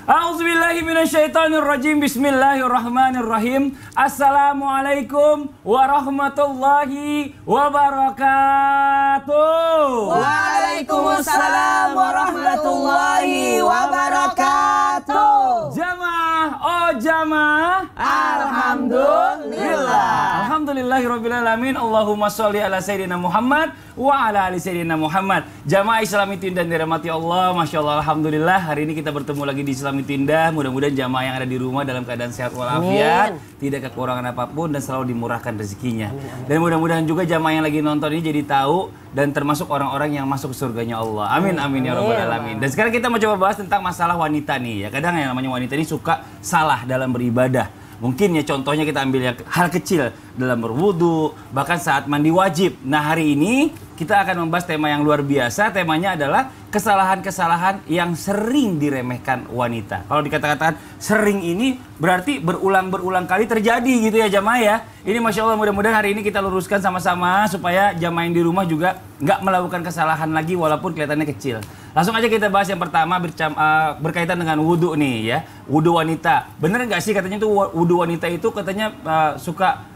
A'udzubillahi minasyaitonirrajim. Bismillahirrahmanirrahim. Assalamualaikum warahmatullahi wabarakatuh. Waalaikumsalam warahmatullahi wabarakatuh. Jamaah, oh jamaah, alhamdulillah. Alhamdulillahirabbil alamin. Allahumma sholli ala sayyidina Muhammad wa ala ali sayyidina Muhammad. Jamaah Islami Tindah dirahmati Allah. Masya Allah, alhamdulillah. Hari ini kita bertemu lagi di Islami Tindah. Mudah-mudahan jamaah yang ada di rumah dalam keadaan sehat walafiat, tidak kekurangan apapun dan selalu dimurahkan rezekinya. Dan mudah-mudahan juga jamaah yang lagi nonton ini jadi tahu dan termasuk orang-orang yang masuk surganya Allah. Amin amin ya rabbal alamin. Dan sekarang kita mau coba bahas tentang masalah wanita nih ya. Kadang yang namanya wanita ini suka salah dalam beribadah. Mungkin ya contohnya kita ambil ya hal kecil dalam berwudu, bahkan saat mandi wajib. Nah hari ini kita akan membahas tema yang luar biasa. Temanya adalah kesalahan-kesalahan yang sering diremehkan wanita. Kalau dikatakan sering ini berarti berulang-berulang kali terjadi gitu ya jamaah ya. Ini Masya Allah, mudah-mudahan hari ini kita luruskan sama-sama supaya jamaah yang di rumah juga nggak melakukan kesalahan lagi walaupun kelihatannya kecil. Langsung aja kita bahas yang pertama berkaitan dengan wudhu nih ya. Wudhu wanita. Bener nggak sih katanya tuh wudhu wanita itu katanya suka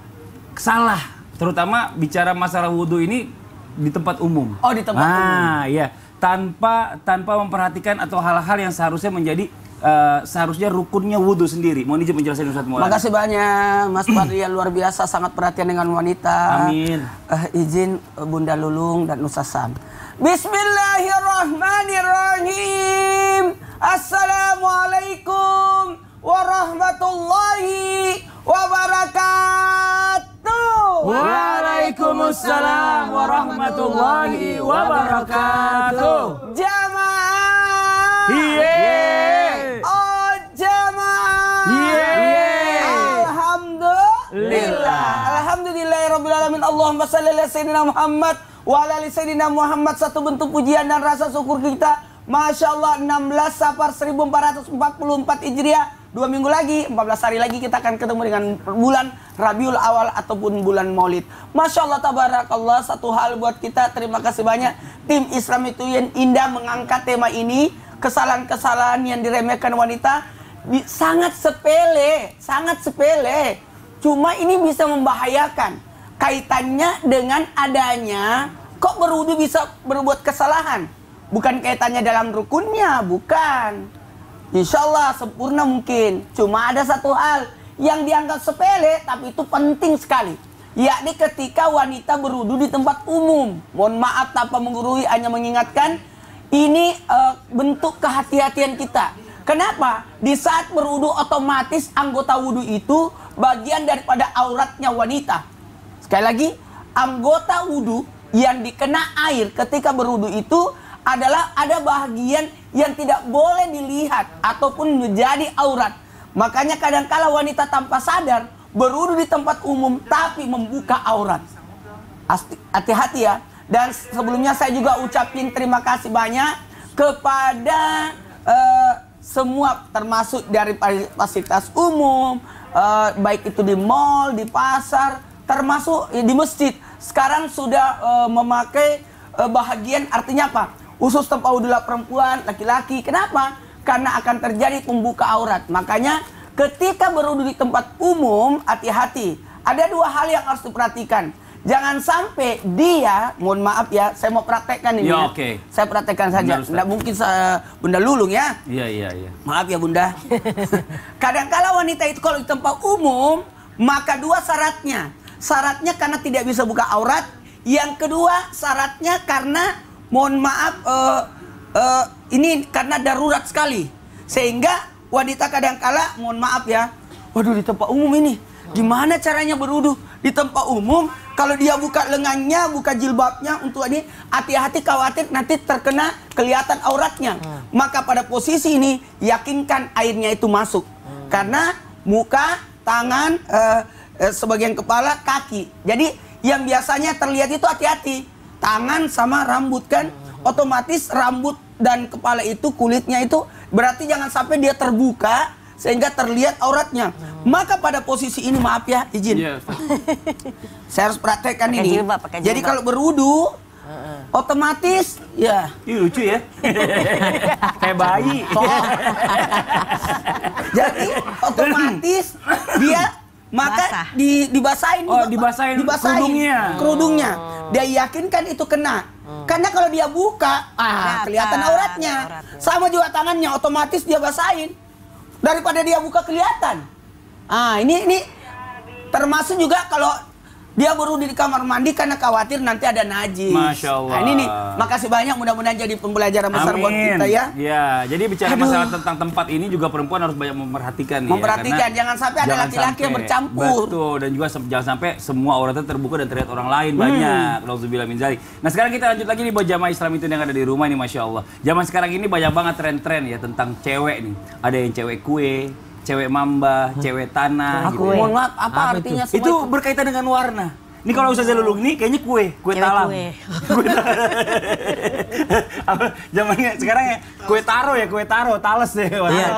salah. Terutama bicara masalah wudhu ini di tempat umum. Oh, di tempat umum. Nah, iya. Tanpa memperhatikan atau hal-hal yang seharusnya menjadi seharusnya rukunnya wudhu sendiri. Mohon izin menjelaskan Ustaz Maulana. Makasih banyak Mas Fadli, luar biasa sangat perhatian dengan wanita. Amin. Izin Bunda Lulung dan Ustaz Sam. Bismillahirrahmanirrahim. Assalamualaikum warahmatullahi wabarakatuh. Waalaikumsalam warahmatullahi wabarakatuh. Jamaah. Yeay. Oh jamaah. Yeay. Alhamdulillah. Alhamdulillahirabbil alamin. Allahumma shalli ala sayyidina Muhammad wa ala ali sayyidina Muhammad. Satu bentuk pujian dan rasa syukur kita. Masya Allah, 16 Safar 1444 Hijriah. 2 minggu lagi, 14 hari lagi kita akan ketemu dengan bulan Rabiul Awal ataupun bulan Maulid. Masya Allah, tabarakallah. Satu hal buat kita, terima kasih banyak tim Islam itu yang indah mengangkat tema ini. Kesalahan-kesalahan yang diremehkan wanita sangat sepele, sangat sepele. Cuma ini bisa membahayakan. Kaitannya dengan adanya kok berwudu bisa berbuat kesalahan. Bukan kaitannya dalam rukunnya, bukan. Insya Allah sempurna mungkin. Cuma ada satu hal yang dianggap sepele tapi itu penting sekali. Yakni ketika wanita berwudu di tempat umum. Mohon maaf tanpa menggurui, hanya mengingatkan. Ini bentuk kehati-hatian kita. Kenapa? Di saat berwudu otomatis anggota wudu itu bagian daripada auratnya wanita. Sekali lagi, anggota wudu yang dikena air ketika berwudu itu adalah ada bagian yang tidak boleh dilihat ataupun menjadi aurat. Makanya kadangkala wanita tanpa sadar berwudu di tempat umum tapi membuka aurat. Hati-hati ya. Dan sebelumnya saya juga ucapin terima kasih banyak kepada semua, termasuk dari fasilitas umum, baik itu di mall, di pasar, termasuk di masjid. Sekarang sudah memakai bahagian, artinya apa? Khusus tempat wudhu perempuan, laki-laki. Kenapa? Karena akan terjadi pembuka aurat. Makanya ketika berwudhu di tempat umum, hati-hati. Ada dua hal yang harus diperhatikan. Jangan sampai dia, mohon maaf ya, saya mau praktekkan ini. Ya, ya. oke. Saya praktekkan saja. Tidak mungkin Bunda Lulung ya. Iya. Maaf ya Bunda. Kadang-kala wanita itu kalau di tempat umum, maka dua syaratnya. Syaratnya karena tidak bisa buka aurat. Yang kedua syaratnya karena mohon maaf, ini karena darurat sekali. Sehingga wanita kadangkala, mohon maaf ya, waduh di tempat umum ini, gimana caranya berwudu di tempat umum? Kalau dia buka lengannya, buka jilbabnya untuk ini, hati-hati khawatir nanti terkena kelihatan auratnya. Maka pada posisi ini, yakinkan airnya itu masuk. Karena muka, tangan, sebagian kepala, kaki. Jadi yang biasanya terlihat itu hati-hati. Tangan sama rambut kan, otomatis rambut dan kepala itu, kulitnya itu berarti jangan sampai dia terbuka sehingga terlihat auratnya. Maka pada posisi ini, maaf ya, izin. Saya harus praktekkan ini. Jadi kalau berwudu, otomatis ya. Ih, lucu ya. Kayak bayi. Jadi otomatis dia maka dibasahin kerudungnya. Dia yakinkan itu kena. Karena kalau dia buka, kelihatan auratnya. Sama juga tangannya, otomatis dia basahin. Daripada dia buka kelihatan. Ini termasuk juga kalau dia baru di kamar mandi karena khawatir nanti ada najis. Masya Allah. Nah, ini nih, makasih banyak, mudah-mudahan jadi pembelajaran besar buat kita ya. Ya, jadi bicara masalah tentang tempat ini juga perempuan harus banyak memperhatikan ya. Memperhatikan, jangan sampai ada laki-laki yang bercampur. Betul, dan juga jangan sampai semua auratnya terbuka dan terlihat orang lain banyak. Nauzubillah min dzalik. Nah, sekarang kita lanjut lagi nih buat jamaah Islam itu yang ada di rumah ini, Masya Allah. Zaman sekarang ini banyak banget tren-tren ya tentang cewek nih. Ada yang cewek kue, cewek mamba, cewek tanah. Aku mohon maaf, apa artinya semua itu berkaitan dengan warna. Ini kalau Ustazah Lulung ini kayaknya kue talam. Apa zamannya sekarang ya kue taro, talas deh. Iya,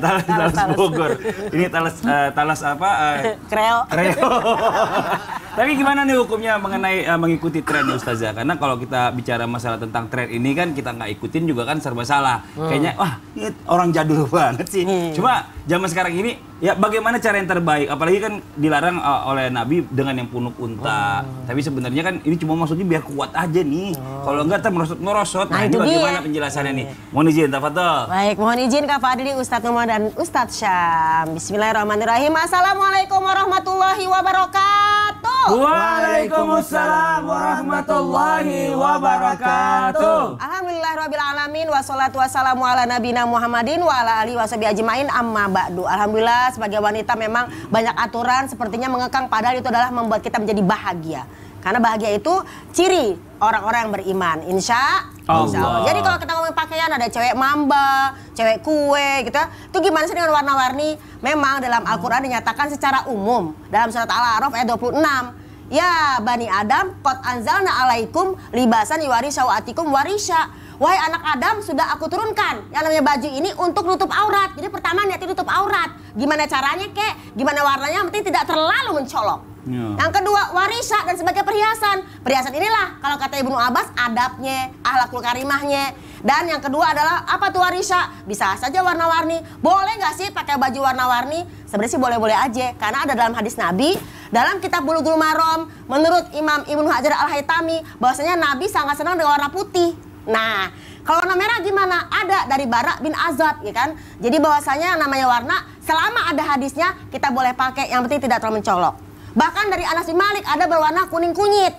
talas. Talas Bogor. Ini talas apa? Kreo. Tapi gimana nih hukumnya mengenai mengikuti tren ya Ustazah? Karena kalau kita bicara masalah tentang tren ini kan kita nggak ikutin juga kan serba salah. Kayaknya wah ini orang jadul banget sih. Cuma zaman sekarang ini ya bagaimana cara yang terbaik? Apalagi kan dilarang oleh Nabi dengan yang punuk unta. Tapi sebenarnya kan ini cuma maksudnya biar kuat aja nih. Kalau enggak ntar merosot. Nah, ini bagaimana penjelasannya nih? Mohon izin, tafadhol. Baik, mohon izin Kak Fadli, Ustadz Umar dan Ustadz Syam. Bismillahirrahmanirrahim. Assalamualaikum warahmatullahi wabarakatuh. Waalaikumsalam warahmatullahi wabarakatuh. Alhamdulillahirabbil alamin wassalatu wassalamu ala nabiyina Muhammadin wa ala alihi washabihi ajmain amma ba'du. Alhamdulillah sebagai wanita memang banyak aturan sepertinya mengekang, padahal itu adalah membuat kita menjadi bahagia. Karena bahagia itu ciri orang-orang yang beriman. Insya Allah. Jadi kalau kita ngomongin pakaian ada cewek mamba, cewek kue gitu. Itu gimana sih dengan warna-warni? Memang dalam Al-Qur'an dinyatakan secara umum dalam surat Al-A'raf ayat 26. Ya Bani Adam, qad anzalna alaikum libasan yuwari sawatikum warisha. Wahai anak Adam, sudah aku turunkan yang namanya baju ini untuk nutup aurat. Jadi pertama niat nutup aurat. Gimana caranya kek? Gimana warnanya? Yang penting tidak terlalu mencolok. Yang kedua, warisha dan sebagai perhiasan. Perhiasan inilah kalau kata Ibnu Abbas adabnya, akhlakul karimahnya. Dan yang kedua adalah apa tuh warisha? Bisa saja warna-warni. Boleh nggak sih pakai baju warna-warni? Sebenarnya sih boleh-boleh aja. Karena ada dalam hadis Nabi, dalam kitab Bulughul Maram, menurut Imam Ibnu Hajar Al-Haytami, bahwasanya Nabi sangat senang dengan warna putih. Nah, kalau warna merah gimana? Ada dari Bara bin Azab, ya kan? Jadi bahwasanya namanya warna, selama ada hadisnya kita boleh pakai, yang penting tidak terlalu mencolok. Bahkan dari Anas bin Malik ada berwarna kuning kunyit.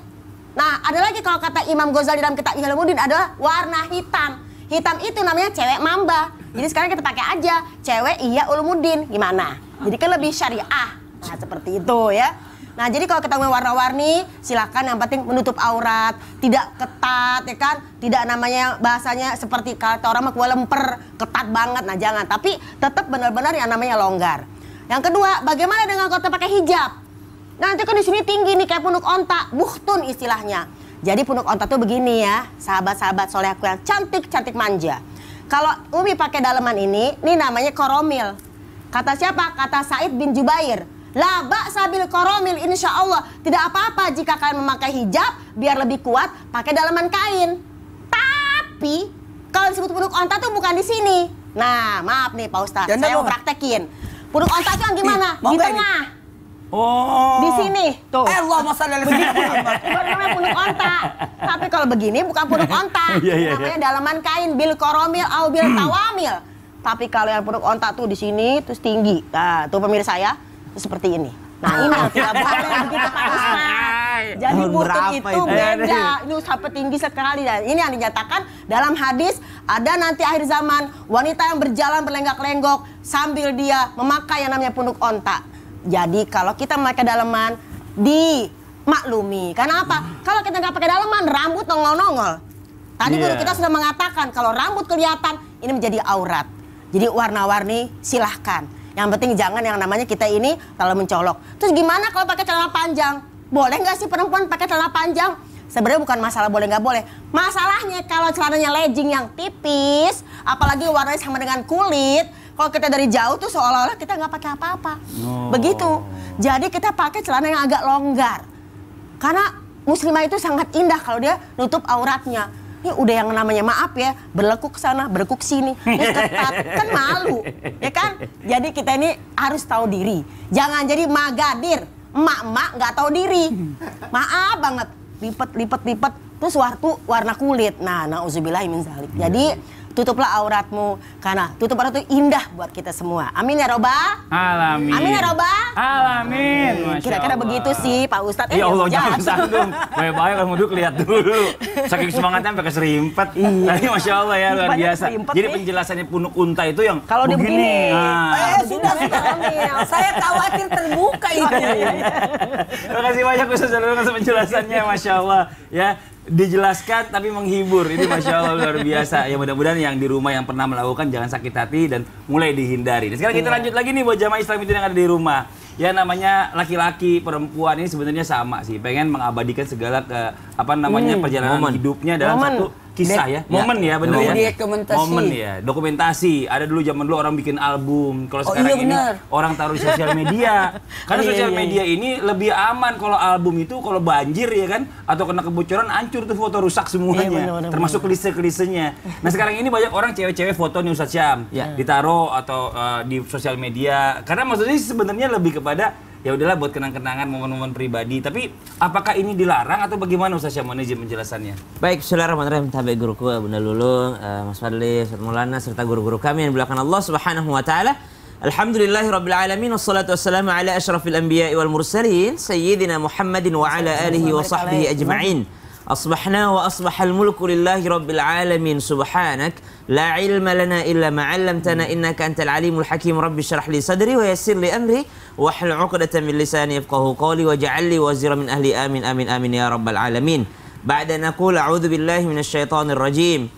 Nah, ada lagi kalau kata Imam Ghazali dalam kitab Ihya Ulumuddin adalah warna hitam. Hitam itu namanya cewek mamba. Jadi sekarang kita pakai aja cewek Ihya Ulumuddin. Gimana? Jadi kan lebih syariah. Nah, seperti itu ya. Nah, jadi kalau kita ngomong warna-warni, silakan, yang penting menutup aurat, tidak ketat, ya kan? Tidak namanya bahasanya seperti kata orang mah kue lemper, ketat banget. Nah, jangan. Tapi tetap benar-benar yang namanya longgar. Yang kedua, bagaimana dengan kalau kita pakai hijab? Nah, nanti kan di sini tinggi nih kayak punuk onta, buhtun istilahnya. Jadi punuk onta tuh begini ya, sahabat-sahabat soleh aku yang cantik-cantik manja. Kalau Umi pakai daleman ini namanya koromil. Kata siapa? Kata Said bin Jubair. La ba'sa bil koromil, insya Allah tidak apa-apa jika kalian memakai hijab biar lebih kuat pakai daleman kain. Tapi kalau disebut punuk onta tuh bukan di sini. Nah, maaf nih Pak Ustadz, saya mau praktekin. Punuk onta tuh yang gimana? Di tengah. Oh. Di sini tuh. Allahumma shalli ala sayyidina. Namanya punuk onta. Tapi kalau begini bukan punuk onta. Namanya dalaman kain bil koromil au bil tawamil. Tapi kalau yang punuk onta tuh di sini terus tinggi. Nah, tuh pemirsa ya, seperti ini. Nah, ini yang tidak boleh begitu Pak Ustaz. Jadi butuh itu beda. Ini sampai tinggi sekali. Dan ini yang dinyatakan dalam hadis, ada nanti akhir zaman wanita yang berjalan berlenggak-lenggok sambil dia memakai yang namanya punuk onta. Jadi kalau kita memakai daleman dimaklumi. Karena apa? Kalau kita nggak pakai daleman, rambut nongol-nongol. Tadi guru kita sudah mengatakan kalau rambut kelihatan ini menjadi aurat. Jadi warna-warni silahkan. Yang penting jangan yang namanya kita ini terlalu mencolok. Terus gimana kalau pakai celana panjang? Boleh nggak sih perempuan pakai celana panjang? Sebenarnya bukan masalah boleh nggak boleh. Masalahnya kalau celananya legging yang tipis, apalagi warnanya sama dengan kulit. Kalau kita dari jauh tuh seolah-olah kita nggak pakai apa-apa. Begitu. Jadi kita pakai celana yang agak longgar. Karena muslimah itu sangat indah kalau dia nutup auratnya. Ini udah yang namanya maaf ya, berlekuk sana, berlekuk sini, ini ketat, kan malu, ya kan? Jadi kita ini harus tahu diri, jangan jadi magadir, emak-emak nggak tahu diri, maaf banget, lipet, terus warna kulit, nah nauzubillahi min zalik. Jadi tutuplah auratmu, karena tutup aurat itu indah buat kita semua. Amin ya robbal Alamin. Amin ya robbal Alamin. Masya Kira-kira Allah. begitu sih Pak Ustadz. Ya Allah, jangan sanggung. Baik-baik kamu duduk lihat dulu. Saking semangatnya sampai keserimpet. Tadi Masya Allah ya, luar Banyak biasa. keserimpet Jadi nih. penjelasannya punuk unta itu yang Kalau dia begini. Nah. Sudah. Saya khawatir terbuka itu. Terima kasih banyak Ustaz Jalil atas penjelasannya, Masya Allah. Ya, dijelaskan tapi menghibur. Ini Masya Allah luar biasa. Ya mudah-mudahan yang di rumah yang pernah melakukan jangan sakit hati dan mulai dihindari. Dan sekarang kita lanjut lagi nih buat jamaah Islam itu yang ada di rumah. Ya namanya laki-laki, perempuan ini sebenarnya sama sih. Pengen mengabadikan segala perjalanan hidupnya dalam Momen. satu kisah ya. Momen ya benar ya. Dokumentasi. Momen ya, dokumentasi. Ada dulu zaman dulu orang bikin album. Kalau Oh, sekarang iya, ini benar. orang taruh di sosial media. Karena Iya, sosial iya, media ini lebih aman. Kalau album itu kalau banjir ya kan atau kena kebocoran hancur tuh foto rusak semuanya. Iya, benar, termasuk klise-klisenya. Nah, sekarang ini banyak orang cewek-cewek foto nih Ustaz Syam, ditaruh atau di sosial media. Karena maksudnya sebenarnya lebih kepada ya udahlah buat kenang-kenangan momen-momen pribadi. Tapi apakah ini dilarang atau bagaimana Ustaz Syam? Mohon izin penjelasannya. Baik, bismillahirrahmanirrahim. Tabi guruku Bunda Lulung, Mas Fadli, Ustaz Maulana serta guru-guru kami yang dimuliakan Allah Subhanahu wa taala. Alhamdulillahirabbil alamin wassalatu wassalamu ala asyrafil anbiya'i wal mursalin sayyidina Muhammadin wa ala alihi wa sahbihi ajma'in. أصبحنا وأصبح الملك لله رب العالمين سبحانك لا علم لنا إلا ما علمتنا إنك أنت العليم الحكيم رب اشرح لي صدري ويسر لي أمري واحلل عقدة من لساني يفقهوا قولي واجعل لي وزيرا من أهلي آمين آمين آمين يا رب العالمين. بعد أن نقول أعوذ بالله من الشيطان الرجيم.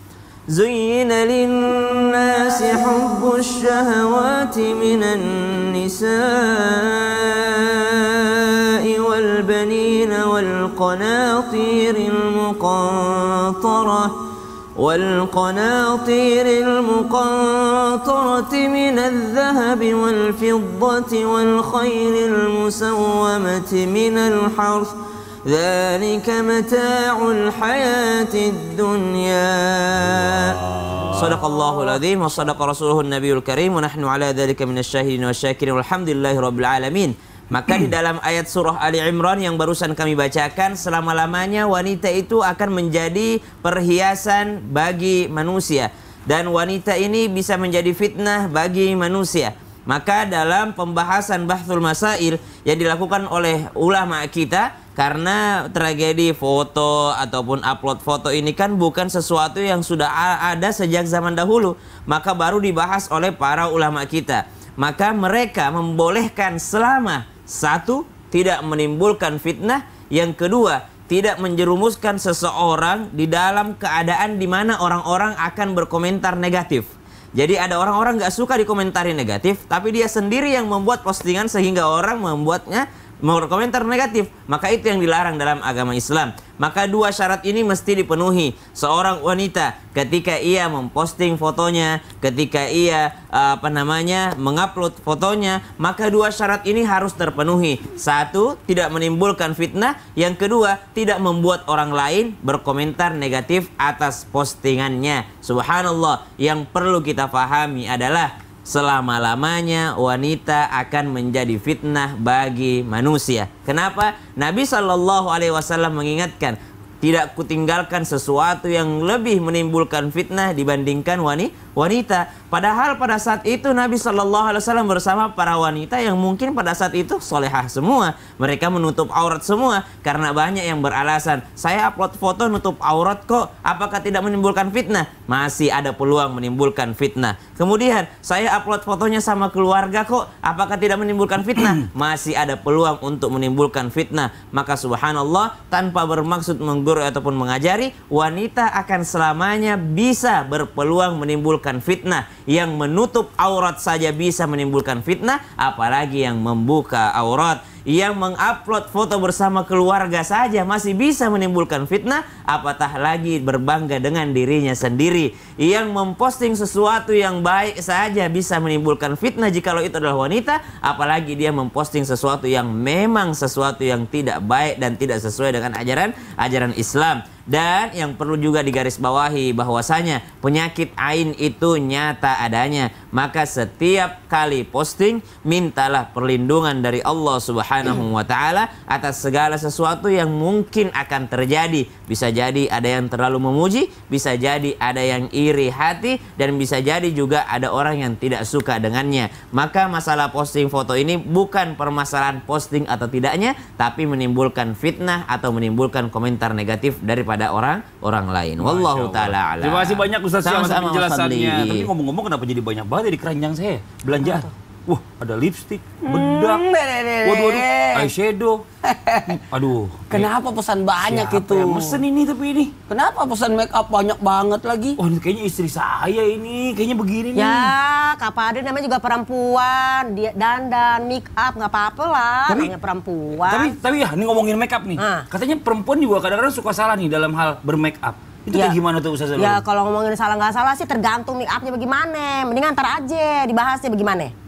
زين للناس حب الشهوات من النساء والبنين والقناطير المقنطرة من الذهب والفضة والخيل المسومة من الحرث ذلك متاع الحياة الدنيا صدق الله العظيم وصدق رسوله النبي الكريم ونحن على ذلك من الشاهدين والشاكرين والحمد لله رب العالمين. Maka di dalam ayat surah Ali Imran yang barusan kami bacakan, selama-lamanya wanita itu akan menjadi perhiasan bagi manusia dan wanita ini bisa menjadi fitnah bagi manusia. Maka dalam pembahasan Bahthul Masail yang dilakukan oleh ulama kita, karena tragedi foto ataupun upload foto ini kan bukan sesuatu yang sudah ada sejak zaman dahulu, maka baru dibahas oleh para ulama kita. Maka mereka membolehkan selama satu, tidak menimbulkan fitnah. Yang kedua, tidak menjerumuskan seseorang di dalam keadaan di mana orang-orang akan berkomentar negatif. Jadi ada orang-orang gak suka dikomentari negatif, tapi dia sendiri yang membuat postingan sehingga orang membuatnya berkomentar negatif. Maka itu yang dilarang dalam agama Islam. Maka dua syarat ini mesti dipenuhi. Seorang wanita ketika ia memposting fotonya, ketika ia mengupload fotonya, maka dua syarat ini harus terpenuhi. Satu, tidak menimbulkan fitnah. Yang kedua, tidak membuat orang lain berkomentar negatif atas postingannya. Subhanallah, yang perlu kita pahami adalah selama-lamanya wanita akan menjadi fitnah bagi manusia. Kenapa? Nabi SAW mengingatkan, tidak kutinggalkan sesuatu yang lebih menimbulkan fitnah dibandingkan wanita. Padahal pada saat itu Nabi SAW bersama para wanita yang mungkin pada saat itu solehah semua. Mereka menutup aurat semua karena banyak yang beralasan, saya upload foto nutup aurat kok, apakah tidak menimbulkan fitnah? Masih ada peluang menimbulkan fitnah. Kemudian saya upload fotonya sama keluarga kok, apakah tidak menimbulkan fitnah? Masih ada peluang untuk menimbulkan fitnah. Maka subhanallah, tanpa bermaksud menggurui ataupun mengajari, wanita akan selamanya bisa berpeluang menimbulkan fitnah. Yang menutup aurat saja bisa menimbulkan fitnah, apalagi yang membuka aurat. Yang mengupload foto bersama keluarga saja masih bisa menimbulkan fitnah, apatah lagi berbangga dengan dirinya sendiri. Yang memposting sesuatu yang baik saja bisa menimbulkan fitnah jikalau itu adalah wanita, apalagi dia memposting sesuatu yang memang sesuatu yang tidak baik dan tidak sesuai dengan ajaran Islam. Dan yang perlu juga digarisbawahi bahwasanya penyakit ain itu nyata adanya. Maka setiap kali posting mintalah perlindungan dari Allah Subhanahu wa taala atas segala sesuatu yang mungkin akan terjadi. Bisa jadi ada yang terlalu memuji, bisa jadi ada yang iri hati, dan bisa jadi juga ada orang yang tidak suka dengannya. Maka masalah posting foto ini bukan permasalahan posting atau tidaknya, tapi menimbulkan fitnah atau menimbulkan komentar negatif daripada orang lain. Wallahu taala a'lam. Terima kasih banyak Ustaz Syam atas Sama-sama, penjelasannya. Mas Fadli. Tapi ngomong-ngomong kenapa jadi banyak banget ya di keranjang saya belanjaan? Wah, ada lipstick, bedak, waduh, eyeshadow. Aduh. Kenapa pesan banyak Siapa itu? yang mesen ini tapi ini? Kenapa pesan make up banyak banget lagi? Oh, ini kayaknya istri saya ini. Kayaknya begini nih. Ya, Kak Fadli namanya juga perempuan, dia dandan, make up, nggak apa-apa lah, namanya perempuan. Tapi ya, ini ngomongin make up nih. Katanya perempuan juga kadang-kadang suka salah nih dalam hal bermake up. Itu kayak gimana tuh Ustaz? Ya, kalau ngomongin salah nggak salah sih tergantung make upnya bagaimana. Mendingan ntar aja dibahasnya bagaimana.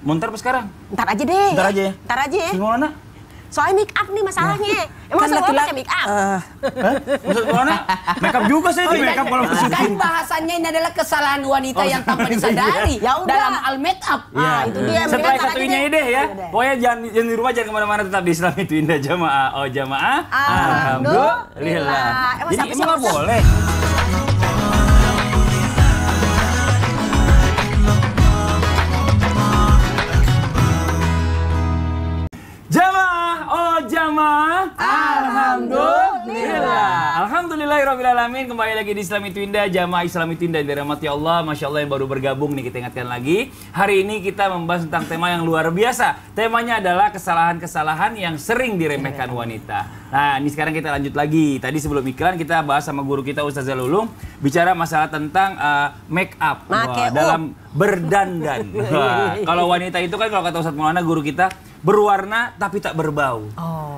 Mau ntar apa sekarang? Ntar aja deh. Ntar aja ya? Ntar aja ya. Ustaz Maulana? Soalnya make up nih masalahnya. Emang semua pakai make up? Ustaz Maulana? Make up juga saya make up kalau masuk. Kan bahasannya ini adalah kesalahan wanita yang tanpa disadari Ya udah. dalam al make up. Itu dia. Setelah Mendingan ntar satu aja ini deh. deh ya. Udah deh. Pokoknya jangan di rumah, jangan kemana-mana, tetap di Islam itu indah jamaah. Oh jamaah. Alhamdulillah. Emang Jadi siapa sih emang nggak yang pesan? boleh. Jamaah, oh jamaah. Alhamdulillah. Alhamdulillahirrahmanirrahim. Kembali lagi di Islam itu Indah, jamaah Islam itu Indah dirahmati Allah. Masya Allah yang baru bergabung nih, kita ingatkan lagi. Hari ini kita membahas tentang tema yang luar biasa. Temanya adalah kesalahan-kesalahan yang sering diremehkan wanita. Nah, ini sekarang kita lanjut lagi. Tadi sebelum iklan kita bahas sama guru kita Ustazah Lulung, bicara masalah tentang make up. Dalam berdandan. Wah, kalau wanita itu kan kalau kata Ustaz Maulana guru kita, berwarna tapi tak berbau.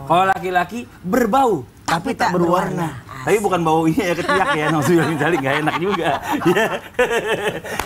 Kalau laki-laki berbau tapi tak berwarna. Tapi bukan bau ini ya, ketiak ya, maksudnya misalnya nggak enak juga. Ya.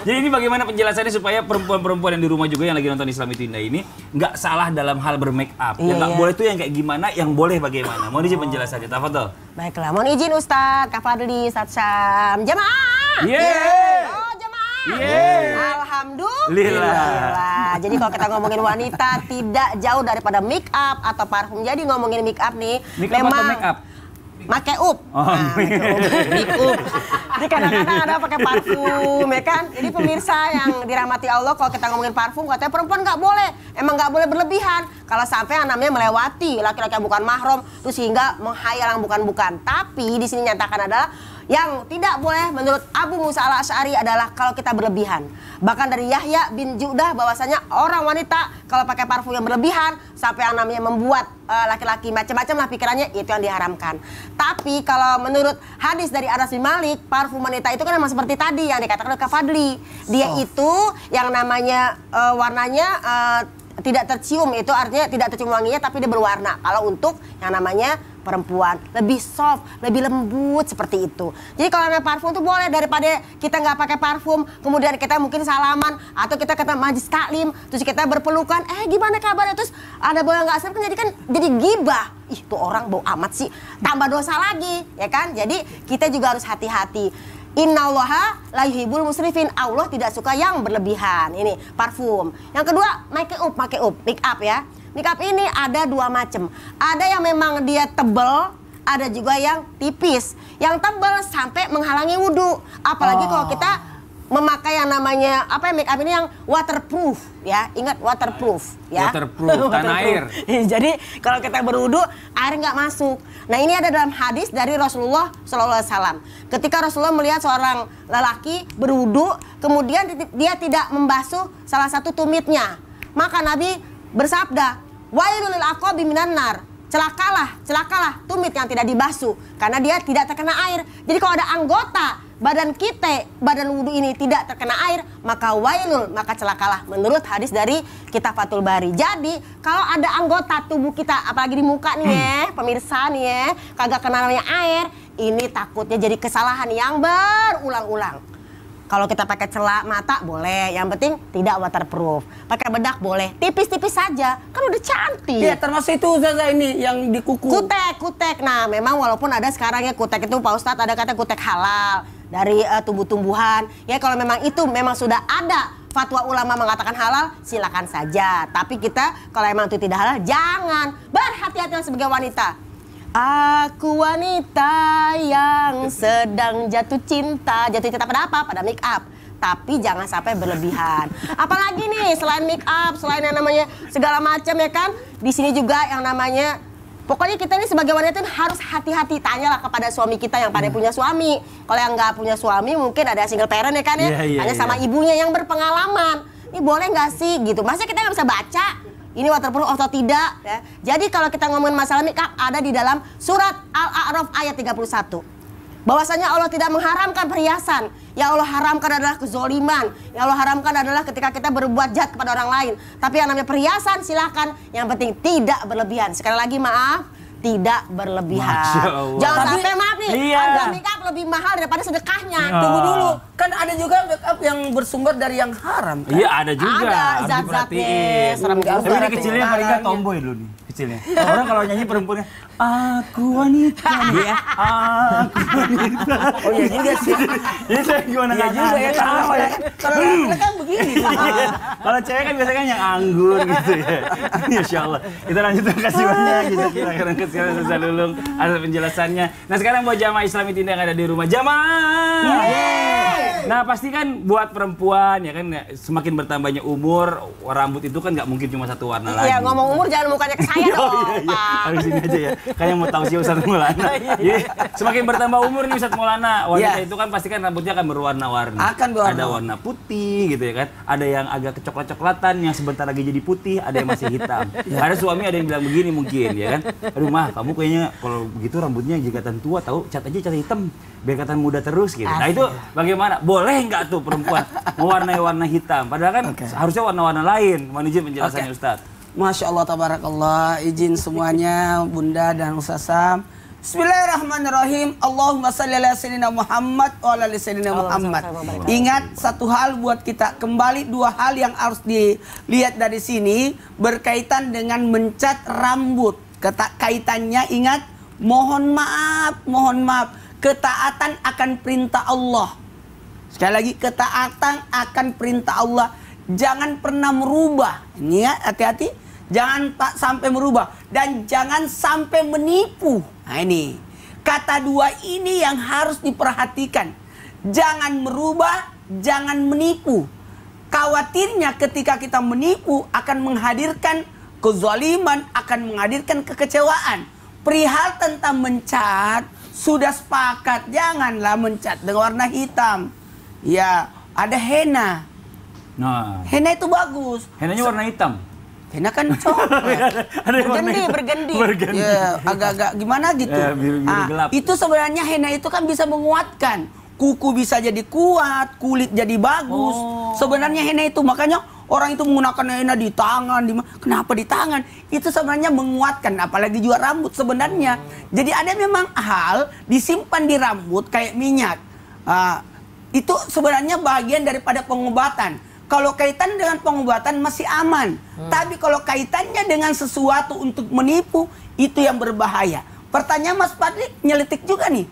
Jadi ini bagaimana penjelasannya supaya perempuan-perempuan yang di rumah juga yang lagi nonton Islam itu Indah ini nggak salah dalam hal bermake up. Yang nggak boleh tuh yang kayak gimana, yang boleh bagaimana. Mau izin penjelasannya, Tafadhol. Baiklah, mohon izin Ustadz, Kak Fadli, Ustadz Syam. Jamaah! Yeay! Oh, jamaah! Yeay! Alhamdulillah. Jadi kalau kita ngomongin wanita tidak jauh daripada make up atau parfum. Jadi ngomongin make up nih, Make up atau make up? Make up. Make up. Jadi kadang-kadang ada pakai parfum, ya kan? Jadi pemirsa yang dirahmati Allah, kalau kita ngomongin parfum, katanya perempuan nggak boleh. Emang nggak boleh berlebihan. Kalau sampai yang namanya melewati laki-laki yang bukan mahram, terus sehingga menghayal yang bukan-bukan. Tapi di sini nyatakan adalah yang tidak boleh menurut Abu Musa al-Asy'ari adalah kalau kita berlebihan. Bahkan dari Yahya bin Judah bahwasanya orang wanita kalau pakai parfum yang berlebihan sampai yang namanya membuat laki-laki macam-macam lah pikirannya, itu yang diharamkan. Tapi kalau menurut hadis dari Anas bin Malik, parfum wanita itu kan memang seperti tadi yang dikatakan oleh Kak Fadli. Dia itu yang namanya warnanya tidak tercium, itu artinya tidak tercium wanginya tapi dia berwarna. Kalau untuk yang namanya perempuan lebih soft, lebih lembut seperti itu. Jadi kalau namanya parfum tuh boleh, daripada kita nggak pakai parfum, kemudian kita mungkin salaman atau kita ke majlis taklim, terus kita berpelukan, gimana kabarnya, terus ada bau yang nggak sedap, kan jadi gibah. Ih, tuh orang bau amat sih, tambah dosa lagi, ya kan? Jadi kita juga harus hati-hati. Innallaha la yuhibbul musrifin. Allah tidak suka yang berlebihan. Ini parfum. Yang kedua, make up ya. Make up ini ada dua macam. Ada yang memang dia tebel, ada juga yang tipis. Yang tebel sampai menghalangi wudhu. Apalagi kalau kita memakai yang namanya make up ini yang waterproof ya. Ingat waterproof ya. Waterproof, tanah air. Jadi kalau kita berwudu air nggak masuk. Nah, ini ada dalam hadis dari Rasulullah SAW. Ketika Rasulullah melihat seorang lelaki berwudu, kemudian dia tidak membasuh salah satu tumitnya, maka Nabi bersabda, wailul lil aqabi minan nar. Celakalah tumit yang tidak dibasuh karena dia tidak terkena air. Jadi kalau ada anggota badan wudhu ini tidak terkena air, maka wailul, maka celakalah menurut hadis dari kitab Fathul Bari. Jadi kalau ada anggota tubuh kita, apalagi di muka nih ya, pemirsa nih ya, kagak kena namanya air, ini takutnya jadi kesalahan yang berulang-ulang. Kalau kita pakai celak mata boleh, yang penting tidak waterproof. Pakai bedak boleh, tipis-tipis saja, kan udah cantik. Iya, termasuk itu Zaza ini yang di kuku. Kutek. Nah, memang walaupun ada sekarang ya kutek itu Pak Ustadz ada kata kutek halal dari tumbuh-tumbuhan. Ya kalau memang itu memang sudah ada fatwa ulama mengatakan halal, silakan saja. Tapi kita kalau emang itu tidak halal, jangan. Berhati-hatilah sebagai wanita. Aku wanita yang sedang jatuh cinta pada apa? Pada make up. Tapi jangan sampai berlebihan. Apalagi nih selain make up, selain yang namanya segala macam ya kan. Di sini juga yang namanya, pokoknya kita ini sebagai wanita harus hati-hati. Tanyalah kepada suami kita yang pada punya suami. Kalau yang nggak punya suami mungkin ada single parent ya kan ya. Tanya sama ibunya yang berpengalaman. Ini boleh nggak sih gitu? Masa kita nggak bisa baca? Ini waterproof atau tidak ya. Jadi kalau kita ngomongin masalah nikah ada di dalam surat Al-A'raf ayat 31. Bahwasanya Allah tidak mengharamkan perhiasan. Yang Allah haramkan adalah kezoliman. Yang Allah haramkan adalah ketika kita berbuat jahat kepada orang lain. Tapi yang namanya perhiasan silahkan. Yang penting tidak berlebihan. Sekali lagi maaf, tidak berlebihan. Jangan sampai maaf nih, harga make up lebih mahal daripada sedekahnya. Tunggu dulu, kan ada juga make up yang bersumber dari yang haram kan? Iya ada juga, Ada harus zat-zatnya. diperhatiin. Serem juga. Tapi ini kecilnya paling nggak tomboy dulu nih kecilnya. Orang kalau nyanyi perempuannya, aku wanita, ya, aku wanita. Oh iya juga sih. Jadi saya gimana Iya juga ya, sama ya. Kalau laki-laki kan begini. Kalau cewek kan biasanya yang anggun gitu ya. Masya Allah. Kita lanjut, terima kasih banyak. Kita sekarang Ustaz Lulung atas penjelasannya. Nah sekarang buat jamaah Islami Tindak yang ada di rumah, jamaah. Nah pasti kan buat perempuan ya kan, semakin bertambahnya umur, rambut itu kan nggak mungkin cuma satu warna lagi. Iya, ngomong umur jangan mukanya ke saya dong, Pak. Harus sini aja ya. Kayak mau tahu sih Ustadz Maulana. Jadi semakin bertambah umur nih Ustadz Maulana, wanita itu kan pasti kan rambutnya akan berwarna-warni. Akan berwarna. Ada warna putih gitu ya kan. Ada yang agak kecoklat-coklatan, yang sebentar lagi jadi putih, ada yang masih hitam. Ada suami ada yang bilang begini mungkin ya kan. Aduh mah, kamu kayaknya kalau begitu rambutnya jigatan tua, tahu cat aja cat hitam biar kelihatan muda terus gitu. Nah itu bagaimana? Boleh nggak tuh perempuan mewarnai warna hitam? Padahal kan harusnya warna-warna lain. Mohon izin penjelasannya Ustadz. Masya Allah, tabarakallah. Izin semuanya, Bunda dan Ustaz Sam. Bismillahirrahmanirrahim. Allahumma salli ala sayyidina Muhammad wa ala ali sayyidina Muhammad. Ingat satu hal buat kita, kembali dua hal yang harus dilihat dari sini berkaitan dengan mencat rambut. Kaitannya ingat, mohon maaf, ketaatan akan perintah Allah. Sekali lagi, ketaatan akan perintah Allah. Jangan pernah merubah. Ini ya, hati-hati. Jangan sampai merubah. Dan jangan sampai menipu. Nah ini. Kata dua ini yang harus diperhatikan. Jangan merubah, jangan menipu. Khawatirnya ketika kita menipu akan menghadirkan kezaliman, akan menghadirkan kekecewaan. Perihal tentang mencat, sudah sepakat. Janganlah mencat dengan warna hitam. Ya, ada henna. Nah, Henna itu bagus. hennanya warna hitam. Henna kan coklat. Ada yang warna hitam. Bergendi. Ya, agak-agak gimana gitu. Biru gelap. Itu sebenarnya henna itu kan bisa menguatkan. Kuku bisa jadi kuat, kulit jadi bagus. Sebenarnya henna itu, makanya orang itu menggunakan henna di tangan. Kenapa di tangan? Itu sebenarnya menguatkan, apalagi juga rambut sebenarnya. Jadi ada memang hal disimpan di rambut kayak minyak. Itu sebenarnya bagian daripada pengobatan. Kalau kaitan dengan pengobatan masih aman. Tapi kalau kaitannya dengan sesuatu untuk menipu, itu yang berbahaya. Pertanyaan Mas Fadli nyelitik juga nih.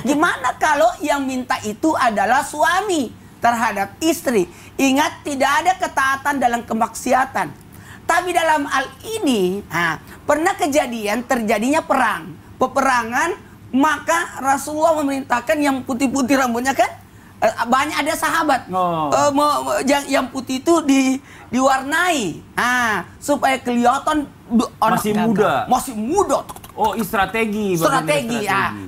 Gimana kalau yang minta itu adalah suami terhadap istri? Ingat, tidak ada ketaatan dalam kemaksiatan. Tapi dalam hal ini, pernah kejadian terjadinya perang. Peperangan, maka Rasulullah memerintahkan yang putih-putih rambutnya kan, banyak ada sahabat yang putih itu diwarnai supaya kelihatan masih muda. Oh, strategi.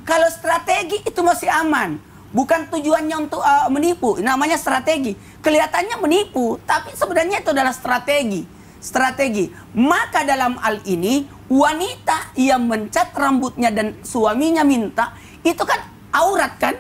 Kalau strategi itu masih aman, bukan tujuannya untuk menipu, namanya strategi. Kelihatannya menipu, tapi sebenarnya itu adalah strategi. Maka dalam hal ini wanita yang mencat rambutnya dan suaminya minta, itu kan aurat kan?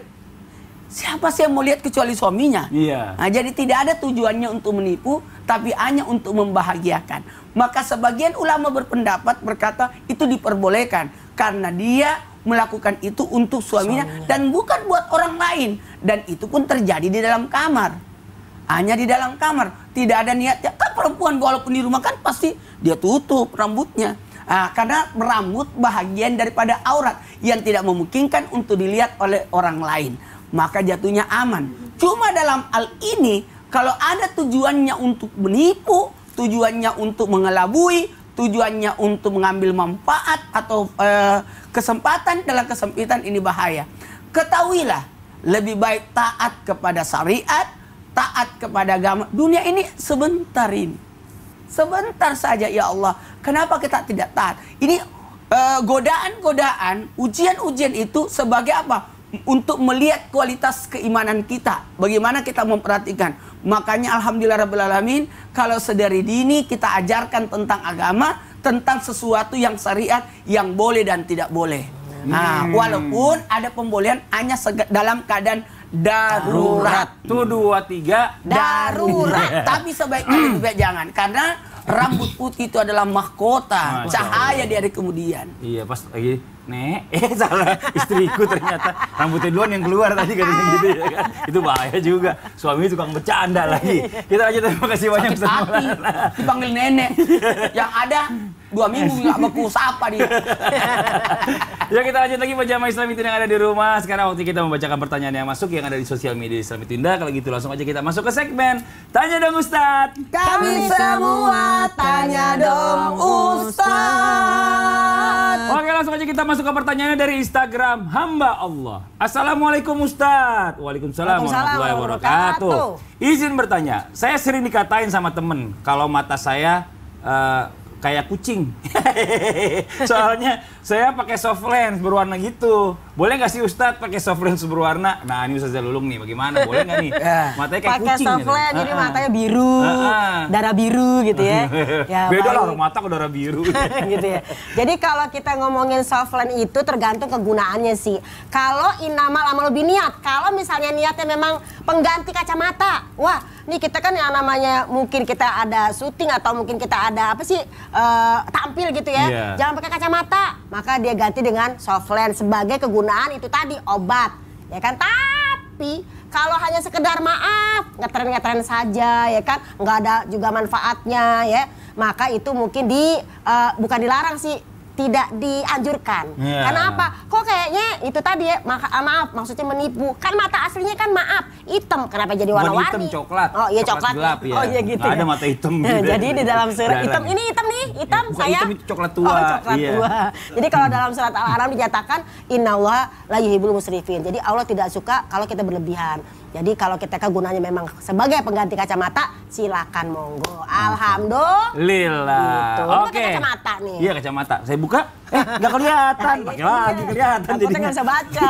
siapa sih yang mau lihat kecuali suaminya? Iya. Nah, jadi tidak ada tujuannya untuk menipu, tapi hanya untuk membahagiakan. Maka sebagian ulama berpendapat berkata itu diperbolehkan karena dia melakukan itu untuk suaminya dan bukan buat orang lain. Dan itu pun terjadi di dalam kamar. Hanya di dalam kamar, tidak ada niatnya. Kan perempuan walaupun di rumah kan pasti dia tutup rambutnya. Karena rambut bahagian daripada aurat yang tidak memungkinkan untuk dilihat oleh orang lain. Maka jatuhnya aman. Cuma dalam hal ini, kalau ada tujuannya untuk menipu, tujuannya untuk mengelabui, tujuannya untuk mengambil manfaat atau kesempatan dalam kesempitan, ini bahaya. Ketahuilah, lebih baik taat kepada syariat, taat kepada agama. Dunia ini sebentar ini. Sebentar saja ya Allah. Kenapa kita tidak taat? Ini godaan-godaan, ujian-ujian itu sebagai apa? Untuk melihat kualitas keimanan kita. Bagaimana kita memperhatikan. Makanya alhamdulillahirrahmanirrahim, kalau sedari dini kita ajarkan tentang agama, tentang sesuatu yang syariat, yang boleh dan tidak boleh. Nah, walaupun ada pembolehan hanya dalam keadaan darurat. Tuh 2, 3 Darurat. Tapi sebaiknya lebih baik jangan. Karena rambut putih itu adalah mahkota, cahaya di hari kemudian. Iya, pas lagi Nek, salah istriku ternyata rambutnya duluan yang keluar tadi katanya gitu ya kan. Itu bahaya juga. Suami tukang bercanda lagi. Kita lanjut, terima kasih banyak Sakit hati, dipanggil nenek. Yang ada 2 minggu nggak baku sapa dia. Ya, kita lanjut lagi jamaah Islami Tinda yang ada di rumah. Sekarang waktu kita membacakan pertanyaan yang masuk yang ada di sosial media Islami Tinda. Kalau gitu langsung aja kita masuk ke segmen Tanya Dong Ustadz. Kami semua tanya dong Ustadz. Oke, langsung aja kita masuk ke pertanyaannya dari Instagram Hamba Allah. Assalamualaikum Ustadz. Waalaikumsalam warahmatullahi wabarakatuh. Izin bertanya, saya sering dikatain sama temen kalau mata saya kayak kucing. Soalnya saya pakai soft lens berwarna gitu. Boleh nggak sih Ustadz pakai soft lens berwarna? Nah, ini Ustadz Lulung nih, bagaimana? Boleh nggak nih? Matanya kayak pakai kucing. soft lens, jadi matanya biru, darah biru gitu ya. Ya beda lah, baik. orang mata ke darah biru. Gitu ya. Jadi kalau kita ngomongin soft lens itu tergantung kegunaannya sih. Kalau inamal amal biniat, kalau misalnya niatnya memang pengganti kacamata, wah, nih kita kan yang namanya mungkin kita ada syuting atau mungkin kita ada apa sih tampil gitu ya, jangan pakai kacamata, maka dia ganti dengan soft lens sebagai kegunaan itu tadi obat, ya kan? Tapi kalau hanya sekedar maaf ngetren-ngetren saja, ya kan, nggak ada juga manfaatnya, ya, maka itu mungkin bukan dilarang sih, tidak dianjurkan. Karena apa? Kok kayaknya itu tadi ya, maaf, maksudnya menipu. Kan mata aslinya kan maaf, hitam. Kenapa jadi warna-warni? Hitam, coklat. Oh iya, coklat. Gelap, ya. Oh iya gitu. Nggak ada ya. mata hitam gitu. Jadi di dalam surat hitam, ini hitam nih, hitam Bukan saya. hitam, itu coklat tua. Oh, coklat tua. Jadi kalau dalam surat Al-An'am dinyatakan innallaha la yuhibbul musrifin. Jadi Allah tidak suka kalau kita berlebihan. Jadi kalau kita kegunaannya memang sebagai pengganti kacamata, silakan monggo. Alhamdulillah. Lillah. Gitu. Ini Oke. pakai kacamata nih. Iya, kacamata. Saya buka, nggak kelihatan. Pakai lagi kelihatan. Takutnya jadinya. nggak bisa baca.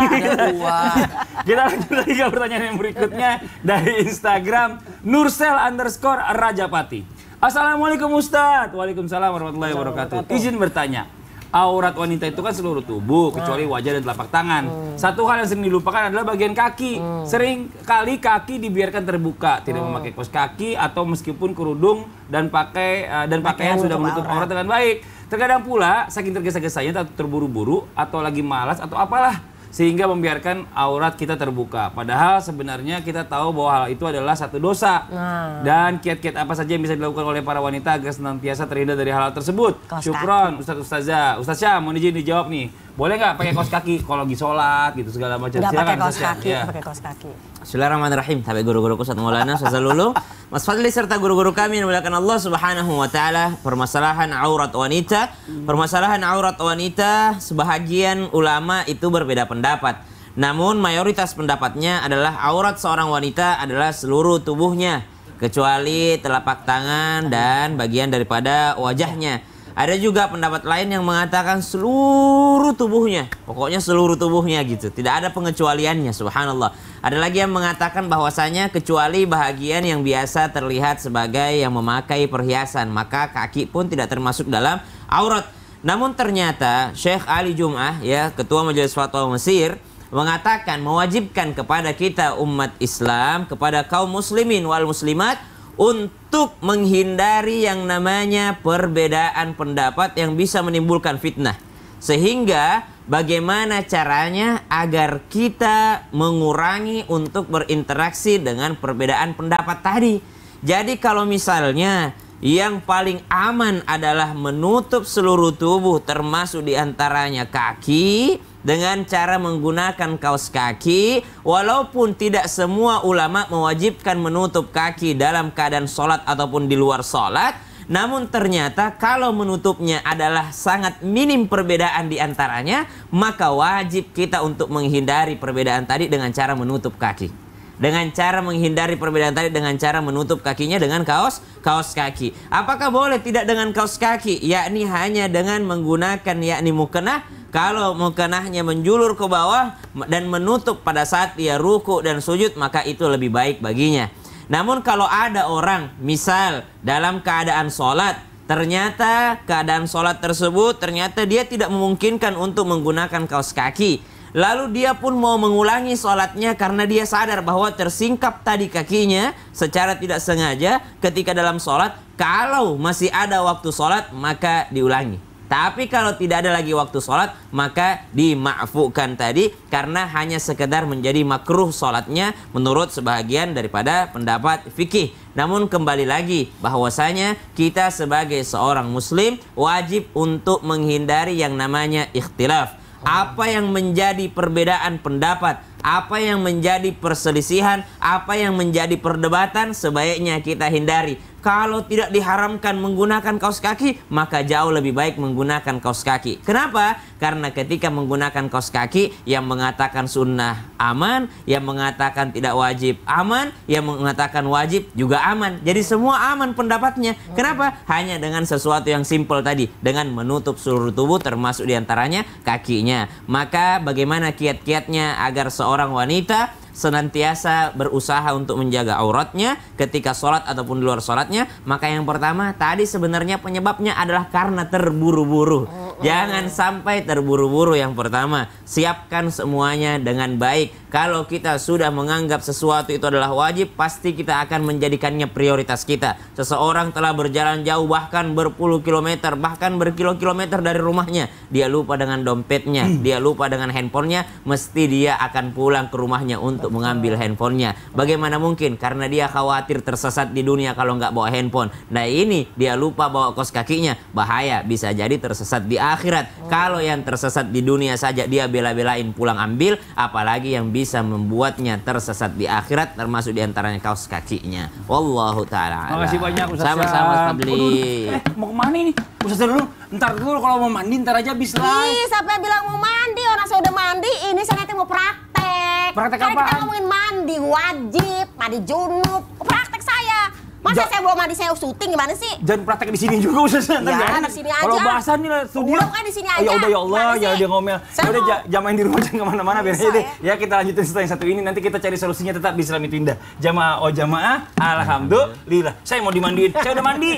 Kita lanjut lagi ke pertanyaan yang berikutnya dari Instagram Nursel_Rajapati. Assalamualaikum Ustadz. Waalaikumsalam warahmatullahi wabarakatuh. Izin bertanya. Aurat wanita itu kan seluruh tubuh kecuali wajah dan telapak tangan. Satu hal yang sering dilupakan adalah bagian kaki. Sering kali kaki dibiarkan terbuka, tidak memakai kaos kaki atau meskipun kerudung dan pakaian sudah menutup aurat dengan baik. Terkadang pula saking tergesa-gesanya atau terburu-buru atau lagi malas atau apalah sehingga membiarkan aurat kita terbuka. Padahal sebenarnya kita tahu bahwa hal itu adalah satu dosa. Dan kiat-kiat apa saja yang bisa dilakukan oleh para wanita agar senantiasa terhindar dari hal tersebut? Syukron, Ustadz Ustazah. Ustadz Syah, mau izin dijawab nih. Boleh nggak pakai kaos kaki kalau lagi sholat gitu segala macam? Nggak pakai kaos Ustaz Syah. kaki, Ya. pakai kaos kaki. Bismillahirrahmanirrahim. Sampai guru-guruku Ustaz Maulana, Ustaz Lulu, Mas Fadli serta guru-guru kami yang dimuliakan Allah Subhanahu wa taala, permasalahan aurat wanita. Permasalahan aurat wanita sebahagian ulama itu berbeda pendapat. Namun mayoritas pendapatnya adalah aurat seorang wanita adalah seluruh tubuhnya kecuali telapak tangan dan bagian daripada wajahnya. Ada juga pendapat lain yang mengatakan seluruh tubuhnya, pokoknya seluruh tubuhnya gitu, tidak ada pengecualiannya, subhanallah. Ada lagi yang mengatakan bahwasanya kecuali bahagian yang biasa terlihat sebagai yang memakai perhiasan, maka kaki pun tidak termasuk dalam aurat. Namun ternyata Syekh Ali Jum'ah, ya, Ketua Majelis Fatwa Mesir, mengatakan, mewajibkan kepada kita umat Islam, kepada kaum muslimin wal muslimat untuk menghindari yang namanya perbedaan pendapat yang bisa menimbulkan fitnah. Sehingga bagaimana caranya agar kita mengurangi untuk berinteraksi dengan perbedaan pendapat tadi. Jadi kalau misalnya yang paling aman adalah menutup seluruh tubuh termasuk diantaranya kaki dengan cara menggunakan kaos kaki, walaupun tidak semua ulama mewajibkan menutup kaki dalam keadaan sholat ataupun di luar sholat, namun ternyata kalau menutupnya adalah sangat minim perbedaan diantaranya, maka wajib kita untuk menghindari perbedaan tadi dengan cara menutup kaki. Dengan cara menghindari perbedaan tadi dengan cara menutup kakinya dengan kaos kaki. Apakah boleh tidak dengan kaos kaki? Yakni hanya dengan menggunakan mukena. Kalau mukenahnya menjulur ke bawah dan menutup pada saat dia ruku dan sujud, maka itu lebih baik baginya. Namun kalau ada orang misal dalam keadaan sholat, ternyata keadaan sholat tersebut ternyata dia tidak memungkinkan untuk menggunakan kaos kaki, lalu dia pun mau mengulangi sholatnya karena dia sadar bahwa tersingkap tadi kakinya secara tidak sengaja ketika dalam sholat. Kalau masih ada waktu sholat maka diulangi. Tapi kalau tidak ada lagi waktu sholat maka dima'fukan tadi karena hanya sekedar menjadi makruh sholatnya menurut sebahagian daripada pendapat fikih. Namun kembali lagi bahwasanya kita sebagai seorang muslim wajib untuk menghindari yang namanya ikhtilaf. Apa yang menjadi perbedaan pendapat, apa yang menjadi perselisihan, apa yang menjadi perdebatan, sebaiknya kita hindari. Kalau tidak diharamkan menggunakan kaos kaki, maka jauh lebih baik menggunakan kaos kaki. Kenapa? Karena ketika menggunakan kaos kaki, yang mengatakan sunnah aman, yang mengatakan tidak wajib aman, yang mengatakan wajib juga aman. Jadi semua aman pendapatnya. Kenapa? Hanya dengan sesuatu yang simpel tadi, dengan menutup seluruh tubuh termasuk diantaranya kakinya. Maka bagaimana kiat-kiatnya agar seorang wanita senantiasa berusaha untuk menjaga auratnya ketika sholat ataupun di luar sholatnya? Maka yang pertama tadi sebenarnya penyebabnya adalah karena terburu-buru. Jangan sampai terburu-buru. Yang pertama, siapkan semuanya dengan baik. Kalau kita sudah menganggap sesuatu itu adalah wajib, pasti kita akan menjadikannya prioritas kita. Seseorang telah berjalan jauh bahkan berpuluh kilometer, bahkan berkilo-kilometer dari rumahnya, dia lupa dengan dompetnya, dia lupa dengan handphonenya, mesti dia akan pulang ke rumahnya untuk mengambil handphonenya. Bagaimana mungkin? Karena dia khawatir tersesat di dunia kalau nggak bawa handphone. Nah ini dia lupa bawa kaos kakinya, bahaya, bisa jadi tersesat di akhirat. Kalau yang tersesat di dunia saja dia bela-belain pulang ambil, apalagi yang bisa membuatnya tersesat di akhirat, termasuk diantaranya kaos kakinya. Wallahu ta'ala. Makasih banyak Ustaz. Sama-sama Fadli. Mau kemana ini? Ustaz dulu, ntar dulu kalau mau mandi ntar aja bis lah. Ih, siapa yang bilang mau mandi? Orang saya udah mandi, ini saya nanti mau praktek. Praktek Karena apaan? kita ngomongin mandi wajib, mandi junub, praktek saya. Masa saya belum mandi, saya syuting gimana sih? Jangan praktek di sini juga Ustaz. Ya, di sini aja. Kalau bahasan nih studio. Udah kan di sini Oh, aja. ya udah ya Allah, Gimana ya sih? dia ngomel. Saya Ya udah mau- jamain di rumah jangan kemana-mana biar aja Bisa, deh. Ya kita lanjutin setelah yang satu ini, nanti kita cari solusinya tetap di Islami Tindah. Jamaah oh jamaah, alhamdulillah. Saya mau dimandiin, saya udah mandi.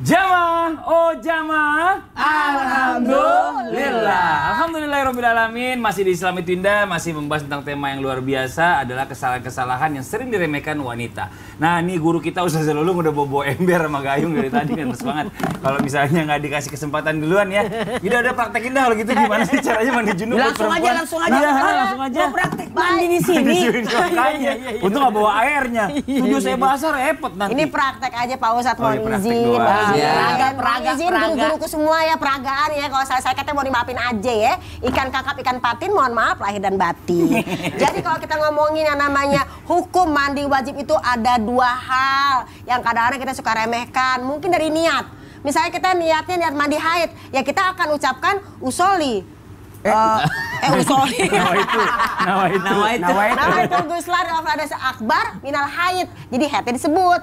Jamaah, oh jamaah, alhamdulillah. Alhamdulillahirrahmanirrahim. Masih di Islami Tindah, masih membahas tentang tema yang luar biasa adalah kesalahan-kesalahan yang sering diremehkan wanita. Nah ini guru kita Ustaz Lulung udah bawa ember sama gayung dari tadi kan, mas banget. Kalau misalnya nggak dikasih kesempatan duluan ya, udah praktekin dah kalau gitu gimana sih caranya mandi junub buat Langsung aja, perempuan? langsung aja. Iya, langsung aja. Mau praktek mandi di sini. Makanya, untung nggak bawa airnya. Studio saya basah repot nanti. Ini praktek aja Pak Ustadz, Oh, mohon iya, praktek izin. doang. Mohon izin. Iya. Mohon izin guru-guruku semua ya, peragaan ya. Kalau saya katanya mau dimaafin aja ya. Ikan kakap, ikan patin, mohon maaf lahir dan batin. Jadi kalau kita ngomongin yang namanya hukum mandi wajib itu ada dua hal yang kadang-kadang kita suka remehkan. Mungkin dari niat. Misalnya kita niatnya niat mandi haid, ya kita akan ucapkan usoli. Usoli. Nawaitu. Nawaitul Guslar ada akbar minal haid. Jadi haidnya disebut.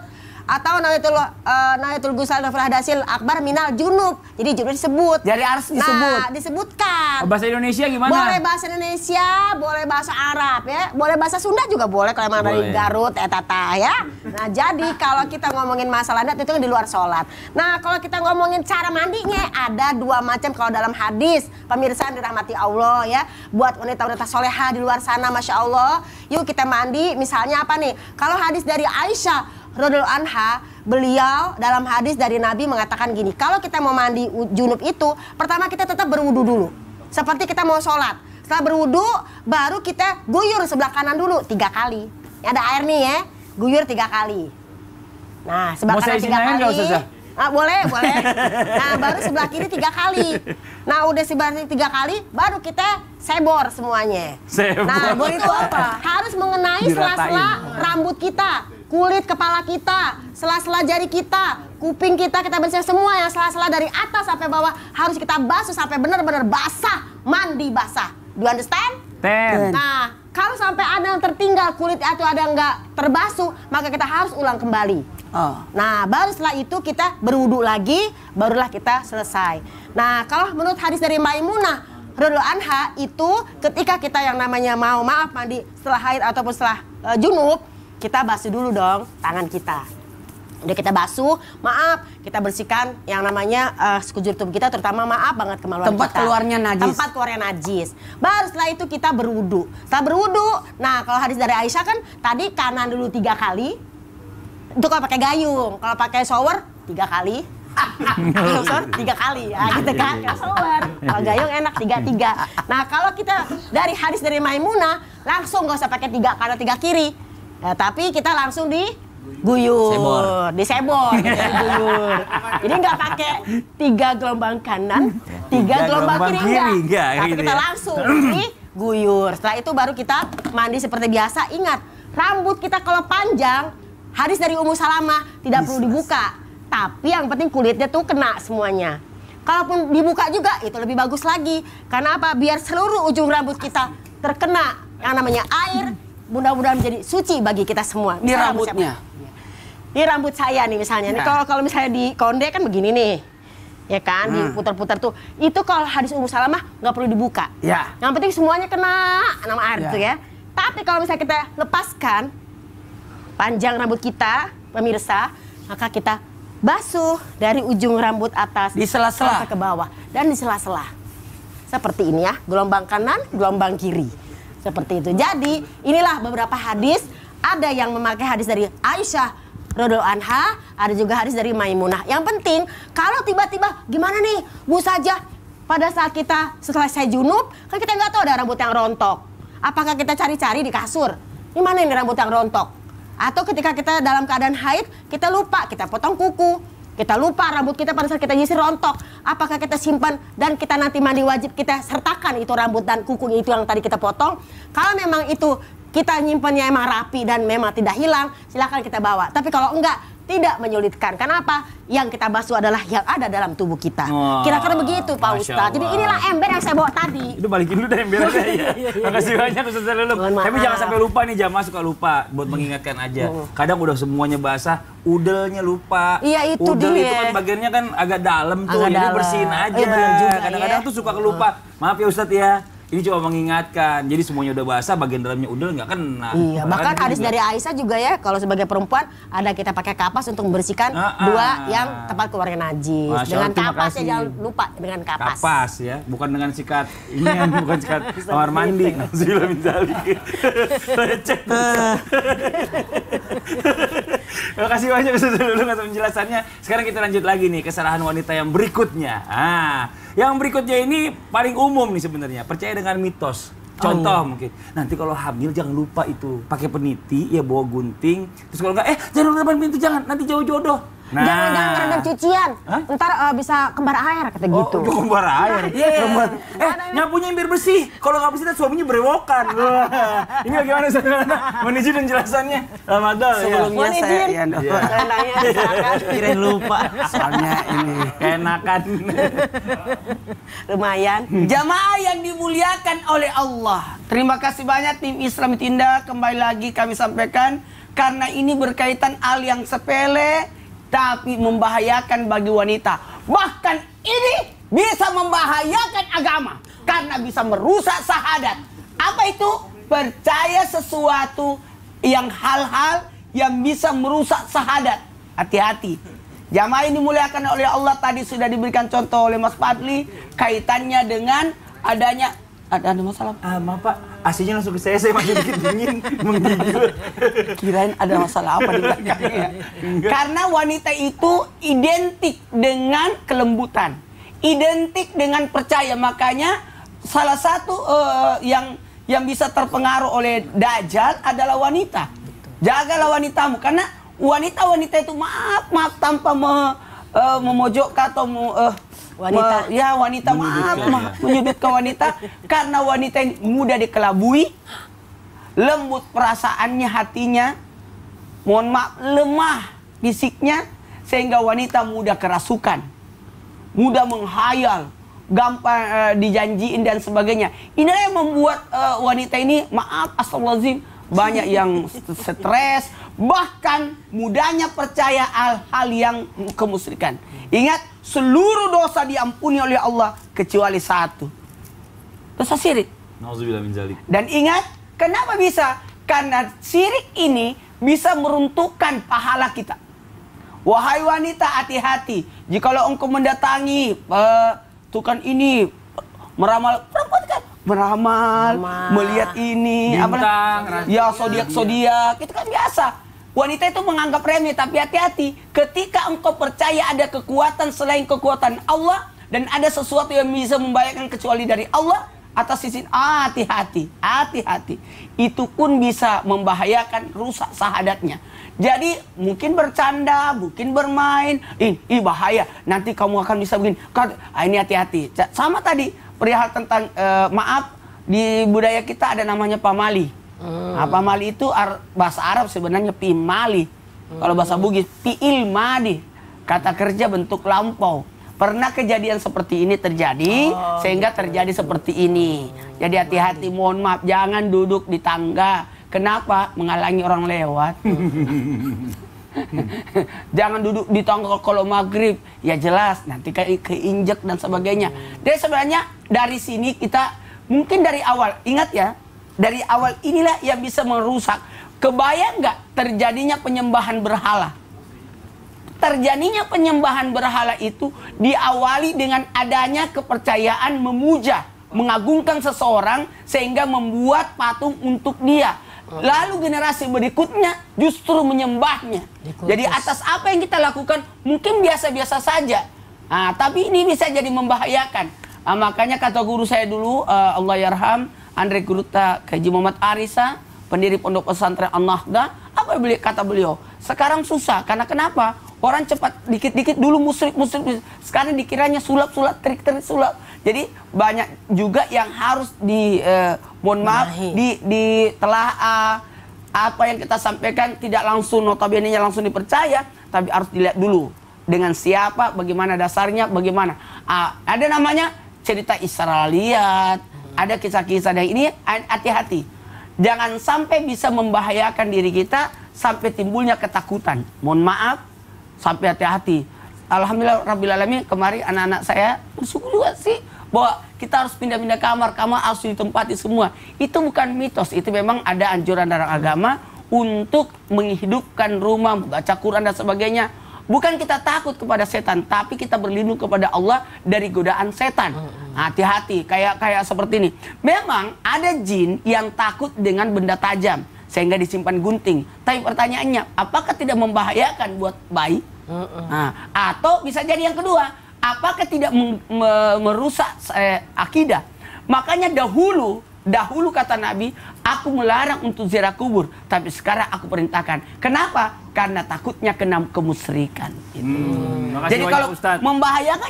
Atau nayatul gusal nafil hadasil akbar minal junub. Jadi junub disebut. Jadi harus disebut. Nah, disebutkan. Bahasa Indonesia gimana? Boleh bahasa Indonesia, boleh bahasa Arab ya. Boleh bahasa Sunda juga boleh kalau emang dari Garut tata ya. Nah, jadi kalau kita ngomongin masalah adat itu kan di luar sholat. Nah, kalau kita ngomongin cara mandinya ada 2 macam kalau dalam hadis. Pemirsa yang dirahmati Allah ya. Buat wanita-wanita soleha di luar sana, Masya Allah. Yuk kita mandi, misalnya apa nih? Kalau hadis dari Aisyah radhiyallahu anha, beliau dalam hadis dari Nabi mengatakan gini, kalau kita mau mandi junub itu, pertama kita tetap berwudu dulu. Seperti kita mau sholat. Setelah berwudu, baru kita guyur sebelah kanan dulu 3 kali. Ada air nih ya, guyur 3 kali. Nah, sebelah kanan 3 kali. Boleh. Nah, baru sebelah kiri 3 kali. Nah, udah sebelah 3 kali, baru kita sebor semuanya. Nah, itu apa? Harus mengenai sela-sela rambut kita, kulit kepala kita, sela-sela jari kita, kuping kita bersihkan semua yang sela-sela dari atas sampai bawah harus kita basuh sampai benar-benar basah, mandi basah. Do you understand? Nah, kalau sampai ada yang tertinggal kulit atau ada yang nggak terbasuh, maka kita harus ulang kembali. Nah, baru setelah itu kita berwudu lagi, barulah kita selesai. Nah, kalau menurut hadis dari Maimunah radhiyallahu anha itu ketika kita yang namanya mau mandi setelah haid ataupun setelah junub, kita basuh dulu dong tangan kita. Udah kita basuh, kita bersihkan yang namanya sekujur tubuh kita, terutama banget kemaluan tempat kita. Tempat keluarnya najis. Baru setelah itu kita berwudu. Setelah berwudu, nah kalau hadis dari Aisyah kan tadi kanan dulu 3 kali. Itu kalau pakai gayung, kalau pakai shower 3 kali. Kalau shower 3 kali ya gitu kan. Kalau shower, kalau gayung enak 3. Nah, kalau kita dari hadis dari Maimunah langsung gak usah pakai 3 kanan 3 kiri. Ya, tapi kita langsung diguyur, disebor, diguyur. Jadi nggak pakai 3 gelombang kanan, 3 gelombang kiri enggak. Tapi kita langsung diguyur. Setelah itu baru kita mandi seperti biasa. Ingat, rambut kita kalau panjang, hadis dari Ummu Salamah tidak perlu dibuka. Tapi yang penting kulitnya tuh kena semuanya. Kalaupun dibuka juga itu lebih bagus lagi. Karena apa? Biar seluruh ujung rambut kita terkena yang namanya air. Mudah-mudahan menjadi suci bagi kita semua. Di rambutnya. Ini rambut saya nih misalnya. Nih kalau misalnya di konde kan begini nih. Ya kan, diputar-putar tuh. Itu kalau hadis Ummu Salamah nggak perlu dibuka. Ya. Yang penting semuanya kena nama air tuh ya. Tapi kalau misalnya kita lepaskan panjang rambut kita, pemirsa, maka kita basuh dari ujung rambut atas di sela-sela sampai ke bawah dan di sela-sela. Seperti ini ya, gelombang kanan, gelombang kiri. Seperti itu. Jadi inilah beberapa hadis. Ada yang memakai hadis dari Aisyah radhiyallahu anha, ada juga hadis dari Maimunah. Yang penting kalau tiba-tiba gimana nih Bu saja pada saat kita selesai junub, kan kita nggak tahu ada rambut yang rontok. Apakah kita cari-cari di kasur? Ini mana ini rambut yang rontok? Atau ketika kita dalam keadaan haid, kita lupa kita potong kuku. Kita lupa rambut kita pada saat kita nyisir rontok. Apakah kita simpan dan kita nanti mandi wajib kita sertakan itu rambut dan kuku itu yang tadi kita potong. Kalau memang itu kita nyimpannya emang rapi dan memang tidak hilang, silakan kita bawa. Tapi kalau enggak, tidak menyulitkan. Karena apa? Yang kita basuh adalah yang ada dalam tubuh kita. Kira-kira begitu Pak Ustadz. Jadi inilah ember yang saya bawa tadi. Itu balikin dulu deh embernya ya. Makasih banyak Ustadz Lulung. Tapi jangan sampai lupa nih, jamaah suka lupa. Buat mengingatkan aja. Kadang udah semuanya basah, udelnya lupa. Iya itu udel dia. Itu kan bagiannya kan agak dalam tuh. Agak Jadi dalam. bersihin aja. Kadang-kadang tuh suka kelupa. Maaf ya Ustadz ya. Ini cuma mengingatkan. Jadi semuanya udah basah, bagian dalamnya udel nggak kena. Iya, bahkan hadis dari Aisyah juga ya, kalau sebagai perempuan ada kita pakai kapas untuk membersihkan 2 yang tempat keluarnya najis. Dengan kapas ya, jangan lupa dengan kapas. Kapas ya, bukan dengan sikat ini yang bukan sikat kamar mandi. Nauzubillah min dzalik. Lecet. Terima kasih banyak Ustaz Lulung atas penjelasannya. Sekarang kita lanjut lagi nih kesalahan wanita yang berikutnya. Yang berikutnya ini paling umum nih sebenarnya, percaya dengan mitos. Contoh mungkin, nanti kalau hamil jangan lupa itu pakai peniti, ya bawa gunting. Terus kalau enggak, jangan lupa pintu, jangan, nanti jauh jodoh. Nah. Jangan kerendam cucian, ntar bisa kembar air kata gitu. Oh, kembar air. Nyapunya yang biar bersih. Kalau nggak bersih, nanti suaminya berewokan. Ini bagaimana saudara? Mohon izin penjelasannya. Ramadan. Sebelumnya saya nanya, kirain lupa. Soalnya ini enakan. Lumayan. Jamaah yang dimuliakan oleh Allah. Terima kasih banyak tim Islam Tinda. Kembali lagi kami sampaikan Karena ini berkaitan hal yang sepele tapi membahayakan bagi wanita. Bahkan ini bisa membahayakan agama karena bisa merusak syahadat. Apa itu? Percaya sesuatu yang hal-hal yang bisa merusak syahadat. Hati-hati. Jamaah ini dimuliakan oleh Allah, tadi sudah diberikan contoh oleh Mas Fadli kaitannya dengan adanya ada masalah. Maaf Pak, AC-nya langsung ke saya masih dikit dingin, menggigil. Kirain ada masalah apa di belakangnya. Karena wanita itu identik dengan kelembutan, identik dengan percaya. Makanya salah satu yang bisa terpengaruh oleh Dajjal adalah wanita. Jagalah wanitamu, karena wanita-wanita itu maaf tanpa memojokkan atau wanita. Wanita menyudutkan wanita karena wanita ini mudah dikelabui, lembut perasaannya, hatinya, mohon maaf lemah fisiknya, sehingga wanita mudah kerasukan, mudah menghayal, gampang dijanjiin dan sebagainya. Inilah yang membuat wanita ini maaf astagfirullahaladzim banyak yang stres, bahkan mudahnya percaya hal-hal yang kemusyrikan. Ingat, seluruh dosa diampuni oleh Allah kecuali satu, dosa syirik. Nauzubillah min dzalik. Dan ingat, kenapa bisa? Karena syirik ini bisa meruntuhkan pahala kita. Wahai wanita, hati-hati. Jikalau engkau mendatangi tukang ini meramal, perempuan kan meramal, melihat ini, bintang, ya zodiak, itu kan biasa. Wanita itu menganggap remeh, tapi hati-hati. Ketika engkau percaya ada kekuatan selain kekuatan Allah dan ada sesuatu yang bisa membahayakan kecuali dari Allah, atas sisi hati-hati. Itu pun bisa membahayakan, rusak syahadatnya. Jadi mungkin bercanda, mungkin bermain, ini bahaya. Nanti kamu akan bisa begini. Ini hati-hati. Sama tadi perihal tentang maaf, di budaya kita ada namanya pamali. Pamali itu bahasa Arab sebenarnya pimali. Kalau bahasa Bugis fi'il madi, kata kerja bentuk lampau. Pernah kejadian seperti ini terjadi sehingga terjadi seperti ini. Jadi hati-hati, mohon maaf, jangan duduk di tangga. Kenapa? Menghalangi orang lewat. Jangan duduk di tangga kalau maghrib. Ya jelas nanti keinjek dan sebagainya. Jadi sebenarnya dari sini kita mungkin dari awal, ingat ya, dari awal inilah yang bisa merusak. Kebayang nggak terjadinya penyembahan berhala? Terjadinya penyembahan berhala itu diawali dengan adanya kepercayaan memuja, mengagungkan seseorang sehingga membuat patung untuk dia. Lalu generasi berikutnya justru menyembahnya. Jadi atas apa yang kita lakukan mungkin biasa-biasa saja. Tapi ini bisa jadi membahayakan. Makanya kata guru saya dulu, Allah yarham, Andre Guruta Haji Muhammad Arisa, pendiri Pondok Pesantren An-Nahda, apa kata beliau? Sekarang susah, karena kenapa? Orang cepat, dikit-dikit dulu musyrik, sekarang dikiranya sulap-sulap, trik-trik sulap. Jadi banyak juga yang harus mohon maaf, ditelaah. Apa yang kita sampaikan tidak langsung notabene-nya langsung dipercaya, tapi harus dilihat dulu dengan siapa, bagaimana dasarnya, bagaimana. Ada namanya cerita Israiliyat, ada kisah-kisah dari ini, hati-hati. Jangan sampai bisa membahayakan diri kita sampai timbulnya ketakutan. Mohon maaf, sampai hati-hati. Alhamdulillah Rabbil Alamin, kemarin anak-anak saya bersyukur juga sih bahwa kita harus pindah-pindah kamar harus ditempati semua. Itu bukan mitos, itu memang ada anjuran dalam agama untuk menghidupkan rumah, baca Quran dan sebagainya. Bukan kita takut kepada setan, tapi kita berlindung kepada Allah dari godaan setan. Hati-hati, kayak seperti ini. Memang ada jin yang takut dengan benda tajam sehingga disimpan gunting. Tapi pertanyaannya, apakah tidak membahayakan buat bayi? Atau bisa jadi yang kedua, apakah tidak merusak akidah? Makanya dahulu kata Nabi, aku melarang untuk ziarah kubur, tapi sekarang aku perintahkan. Kenapa? Karena takutnya kena kemusyrikan. Jadi kalau membahayakan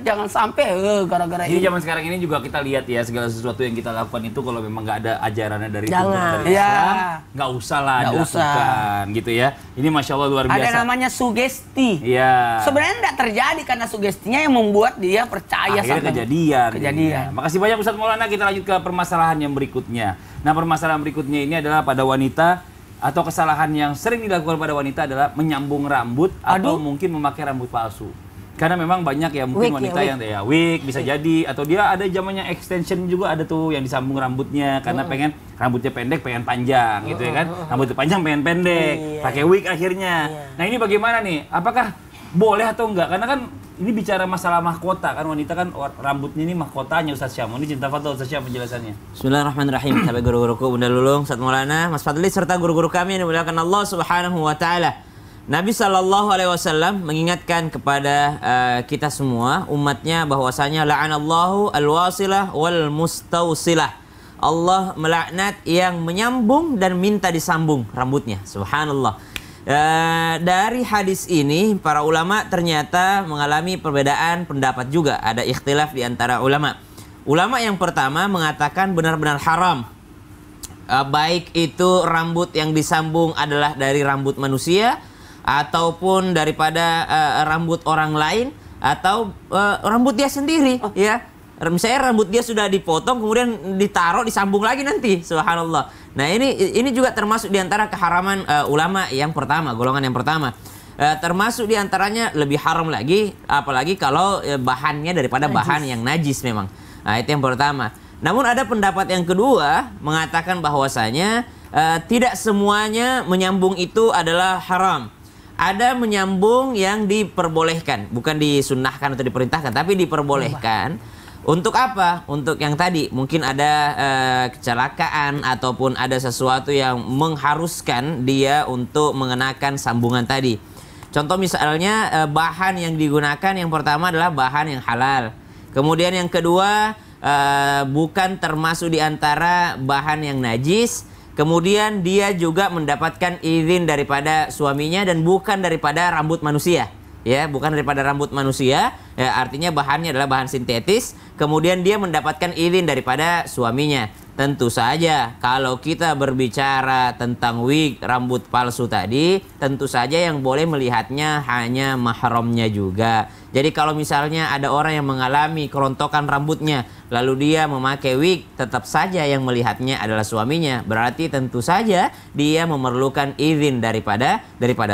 jangan sampai gara-gara ini. Zaman sekarang ini juga kita lihat ya, segala sesuatu yang kita lakukan itu kalau memang nggak ada ajarannya dari Jangan. Islam, nggak usah lah dilakukan gitu ya. Ini Masya Allah luar biasa. Ada namanya sugesti. Iya. Sebenarnya tidak terjadi karena sugestinya yang membuat dia percaya. Akhirnya kejadian. Makasih banyak Ustadz Maulana. Kita lanjut ke permasalahan yang berikutnya. Nah, permasalahan berikutnya ini adalah pada wanita atau kesalahan yang sering dilakukan pada wanita adalah menyambung rambut atau mungkin memakai rambut palsu. Karena memang banyak ya mungkin wanita yang wig bisa jadi, atau dia ada zamannya extension juga ada tuh yang disambung rambutnya karena pengen rambutnya pendek pengen panjang gitu ya kan, rambutnya panjang pengen pendek, pakai wig akhirnya. Nah ini bagaimana nih, apakah boleh atau enggak? Karena kan ini bicara masalah mahkota kan, wanita kan rambutnya ini mahkotanya Ustaz Syam. Ini cinta Fadl Ustaz Syam penjelasannya. Bismillahirrahmanirrahim. Sampai guru-guruku, Bunda Lulung, Ustaz Maulana, Mas Fadli serta guru-guru kami yang dimuliakan Allah Subhanahu wa taala. Nabi SAW mengingatkan kepada kita semua umatnya bahwasanya la'anallahu al-wasilah wal mustausilah. Allah melaknat yang menyambung dan minta disambung rambutnya. Subhanallah. Dari hadis ini para ulama ternyata mengalami perbedaan pendapat juga. Ada ikhtilaf di antara ulama. Ulama yang pertama mengatakan benar-benar haram. Baik itu rambut yang disambung adalah dari rambut manusia ataupun daripada rambut orang lain atau rambut dia sendiri ya. Misalnya rambut dia sudah dipotong kemudian ditaruh disambung lagi nanti, subhanallah. Nah ini juga termasuk diantara keharaman ulama yang pertama, golongan yang pertama. Termasuk diantaranya lebih haram lagi, apalagi kalau bahannya daripada bahan yang najis memang. Nah itu yang pertama. Namun ada pendapat yang kedua mengatakan bahwasanya tidak semuanya menyambung itu adalah haram. Ada menyambung yang diperbolehkan, bukan disunnahkan atau diperintahkan, tapi diperbolehkan. Untuk apa? Untuk yang tadi, mungkin ada kecelakaan ataupun ada sesuatu yang mengharuskan dia untuk mengenakan sambungan tadi. Contoh misalnya bahan yang digunakan yang pertama adalah bahan yang halal. Kemudian yang kedua bukan termasuk di antara bahan yang najis. Kemudian dia juga mendapatkan izin daripada suaminya dan bukan daripada rambut manusia. Ya, bukan daripada rambut manusia, ya, artinya bahannya adalah bahan sintetis. Kemudian dia mendapatkan izin daripada suaminya. Tentu saja kalau kita berbicara tentang wig rambut palsu tadi, tentu saja yang boleh melihatnya hanya mahramnya juga. Jadi kalau misalnya ada orang yang mengalami kerontokan rambutnya, lalu dia memakai wig, tetap saja yang melihatnya adalah suaminya. Berarti tentu saja dia memerlukan izin daripada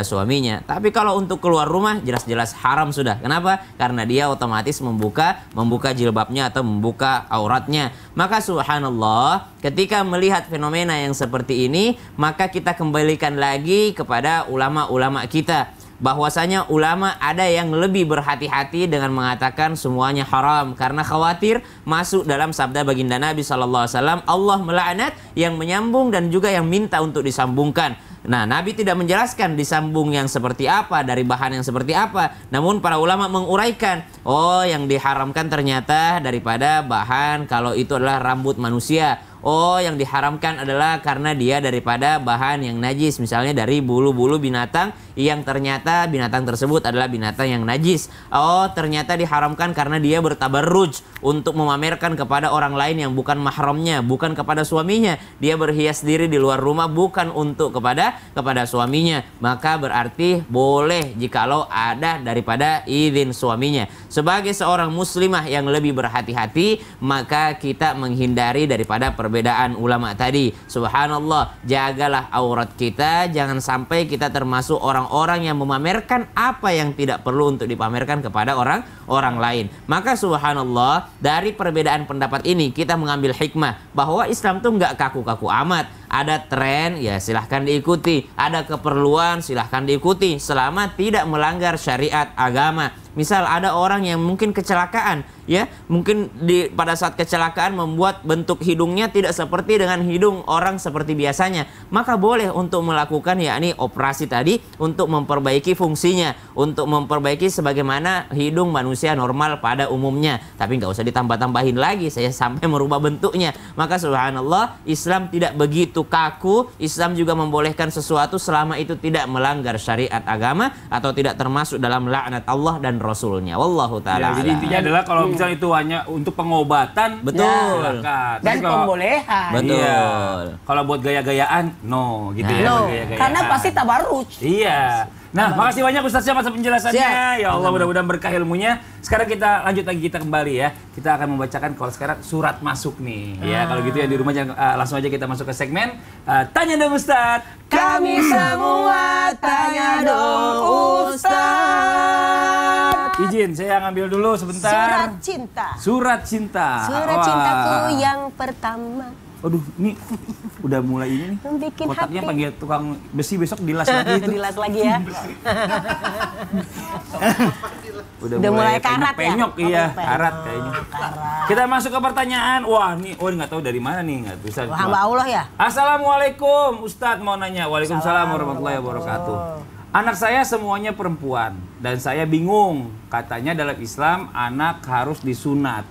suaminya. Tapi kalau untuk keluar rumah jelas-jelas haram sudah. Kenapa? Karena dia otomatis membuka jilbabnya atau membuka auratnya. Maka subhanallah, ketika melihat fenomena yang seperti ini, maka kita kembalikan lagi kepada ulama-ulama kita. Bahwasanya ulama ada yang lebih berhati-hati dengan mengatakan semuanya haram karena khawatir masuk dalam sabda baginda Nabi SAW, Allah melaknat yang menyambung dan juga yang minta untuk disambungkan. Nah, Nabi tidak menjelaskan disambung yang seperti apa, dari bahan yang seperti apa. Namun para ulama menguraikan, oh yang diharamkan ternyata daripada bahan kalau itu adalah rambut manusia. Oh yang diharamkan adalah karena dia daripada bahan yang najis. Misalnya dari bulu-bulu binatang yang ternyata binatang tersebut adalah binatang yang najis. Oh ternyata diharamkan karena dia bertabarruj untuk memamerkan kepada orang lain yang bukan mahramnya, bukan kepada suaminya. Dia berhias diri di luar rumah bukan untuk kepada suaminya. Maka berarti boleh jikalau ada daripada izin suaminya. Sebagai seorang muslimah yang lebih berhati-hati, maka kita menghindari daripada perbedaan ulama tadi. Subhanallah, jagalah aurat kita, jangan sampai kita termasuk orang-orang yang memamerkan apa yang tidak perlu untuk dipamerkan kepada orang lain. Maka subhanallah, dari perbedaan pendapat ini kita mengambil hikmah bahwa Islam tuh nggak kaku-kaku amat. Ada tren, ya silahkan diikuti. Ada keperluan, silahkan diikuti selama tidak melanggar syariat agama. Misal ada orang yang mungkin kecelakaan, ya mungkin pada saat kecelakaan membuat bentuk hidungnya tidak seperti dengan hidung orang seperti biasanya, maka boleh untuk melakukan yakni operasi tadi untuk memperbaiki fungsinya, untuk memperbaiki sebagaimana hidung manusia normal pada umumnya. Tapi nggak usah ditambah-tambahin lagi saya sampai merubah bentuknya. Maka subhanallah, Islam tidak begitu kaku. Islam juga membolehkan sesuatu selama itu tidak melanggar syariat agama atau tidak termasuk dalam laknat Allah dan Rasulnya. Wallahu ta'ala. Ya, jadi intinya adalah kalau misalnya itu hanya untuk pengobatan, betul. Ya, dan pembolehan. Betul. Iya. Kalau buat gaya-gayaan, no, gitu ya. No, Gaya-gayaan. karena pasti tabarruj. Iya. Nah, makasih banyak Ustaz Syam atas penjelasannya. Siap. Ya Allah, mudah-mudahan berkah ilmunya. Sekarang kita lanjut lagi, kita kembali ya. Kita akan membacakan kalau sekarang surat masuk nih. Ya, kalau gitu ya di rumah jangan, langsung aja kita masuk ke segmen Tanya Dong Ustaz. Kami semua tanya dong Ustaz. Izin, saya ngambil dulu sebentar. Surat cinta. Surat cinta. Surat Wah. cintaku yang pertama. Aduh, ini udah mulai ini nih. Bikin Kotaknya hati. panggil tukang besi besok dilas lagi itu. Dilas lagi ya. Udah mulai karat ya? penyok, iya, Oh, karat kayaknya. Kita masuk ke pertanyaan. Wah, nih, nggak tahu dari mana nih, nggak bisa. Wah, hamba Allah ya. Assalamualaikum, Ustadz mau nanya. Waalaikumsalam warahmatullahi wabarakatuh. Anak saya semuanya perempuan dan saya bingung. Katanya dalam Islam anak harus disunat.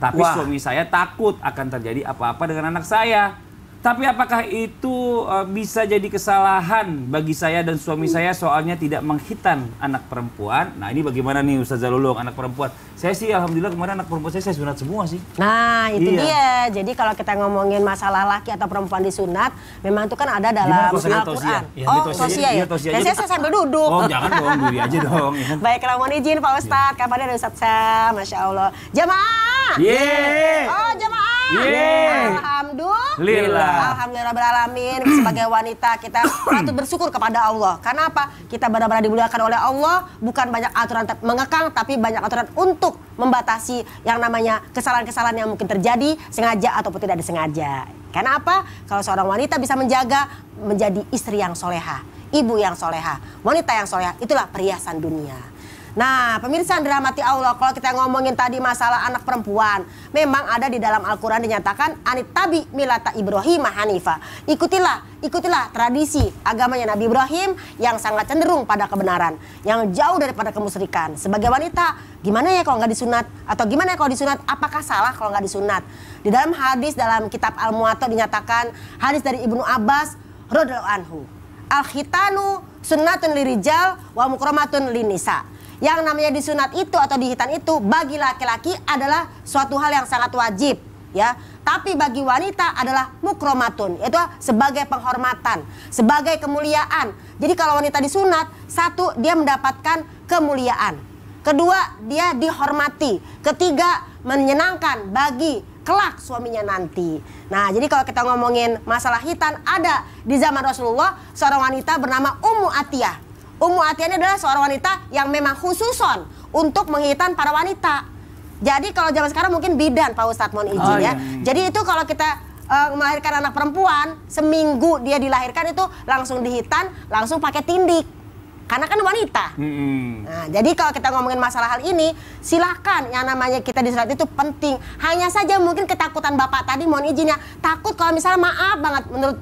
Tapi suami saya takut akan terjadi apa-apa dengan anak saya. Tapi apakah itu bisa jadi kesalahan bagi saya dan suami saya soalnya tidak menghitan anak perempuan? Nah ini bagaimana nih Ustaz Zalulung, anak perempuan? Saya sih alhamdulillah kemarin anak perempuan saya sunat semua sih. Nah itu Iya. dia. Jadi kalau kita ngomongin masalah laki atau perempuan disunat, memang itu kan ada dalam Gimana kalau saya Al-Quran. tausiah? Ya, Oh, tausiah tausiah aja. ya? Iya, tausiah Dan aja. saya sambil duduk. Oh jangan dong, diri aja dong. Ya. Baik, kalau mohon izin Pak Ustadz, kabarnya ada Ustadz Syam, Masya Allah. Jamaah! Yeay! Oh jamaah! Yeay! Alhamdulillah. Alhamdulillahirrahmanirrahim. Sebagai wanita kita patut bersyukur kepada Allah. Karena apa? Kita benar-benar dimuliakan oleh Allah. Bukan banyak aturan mengekang, tapi banyak aturan untuk membatasi yang namanya kesalahan-kesalahan yang mungkin terjadi sengaja ataupun tidak disengaja. Karena apa? Kalau seorang wanita bisa menjadi istri yang soleha, ibu yang soleha, wanita yang soleha, itulah perhiasan dunia. Nah, pemirsa yang dirahmati Allah, kalau kita ngomongin tadi masalah anak perempuan, memang ada di dalam Al-Quran dinyatakan anittabi milata Ibrahim Hanifa. Ikutilah tradisi agamanya Nabi Ibrahim yang sangat cenderung pada kebenaran, yang jauh daripada kemusyrikan. Sebagai wanita, gimana ya kalau nggak disunat? Atau gimana ya kalau disunat? Apakah salah kalau nggak disunat? Di dalam hadis dalam kitab Al-Muwatta dinyatakan, hadis dari Ibnu Abbas radhiyallahu anhu, al-khitanu sunnatun lirijal wa mukramatun linisa. Yang namanya disunat itu atau dihitan itu bagi laki-laki adalah suatu hal yang sangat wajib, ya. Tapi bagi wanita adalah mukromatun, yaitu sebagai penghormatan, sebagai kemuliaan. Jadi kalau wanita disunat, satu dia mendapatkan kemuliaan, kedua dia dihormati, ketiga menyenangkan bagi kelak suaminya nanti. Nah, jadi kalau kita ngomongin masalah hitan, ada di zaman Rasulullah seorang wanita bernama Ummu Atiyah. Ummu Atiyah ini adalah seorang wanita yang memang khususon untuk menghitan para wanita. Jadi kalau zaman sekarang mungkin bidan Pak Ustadz, mohon izin ya. Jadi itu kalau kita melahirkan anak perempuan, seminggu dia dilahirkan itu langsung dihitan, langsung pakai tindik. Karena kan wanita. Nah, jadi kalau kita ngomongin masalah hal ini, silahkan yang namanya kita disunat itu penting. Hanya saja mungkin ketakutan Bapak tadi, mohon izin ya, takut kalau misalnya maaf banget menurut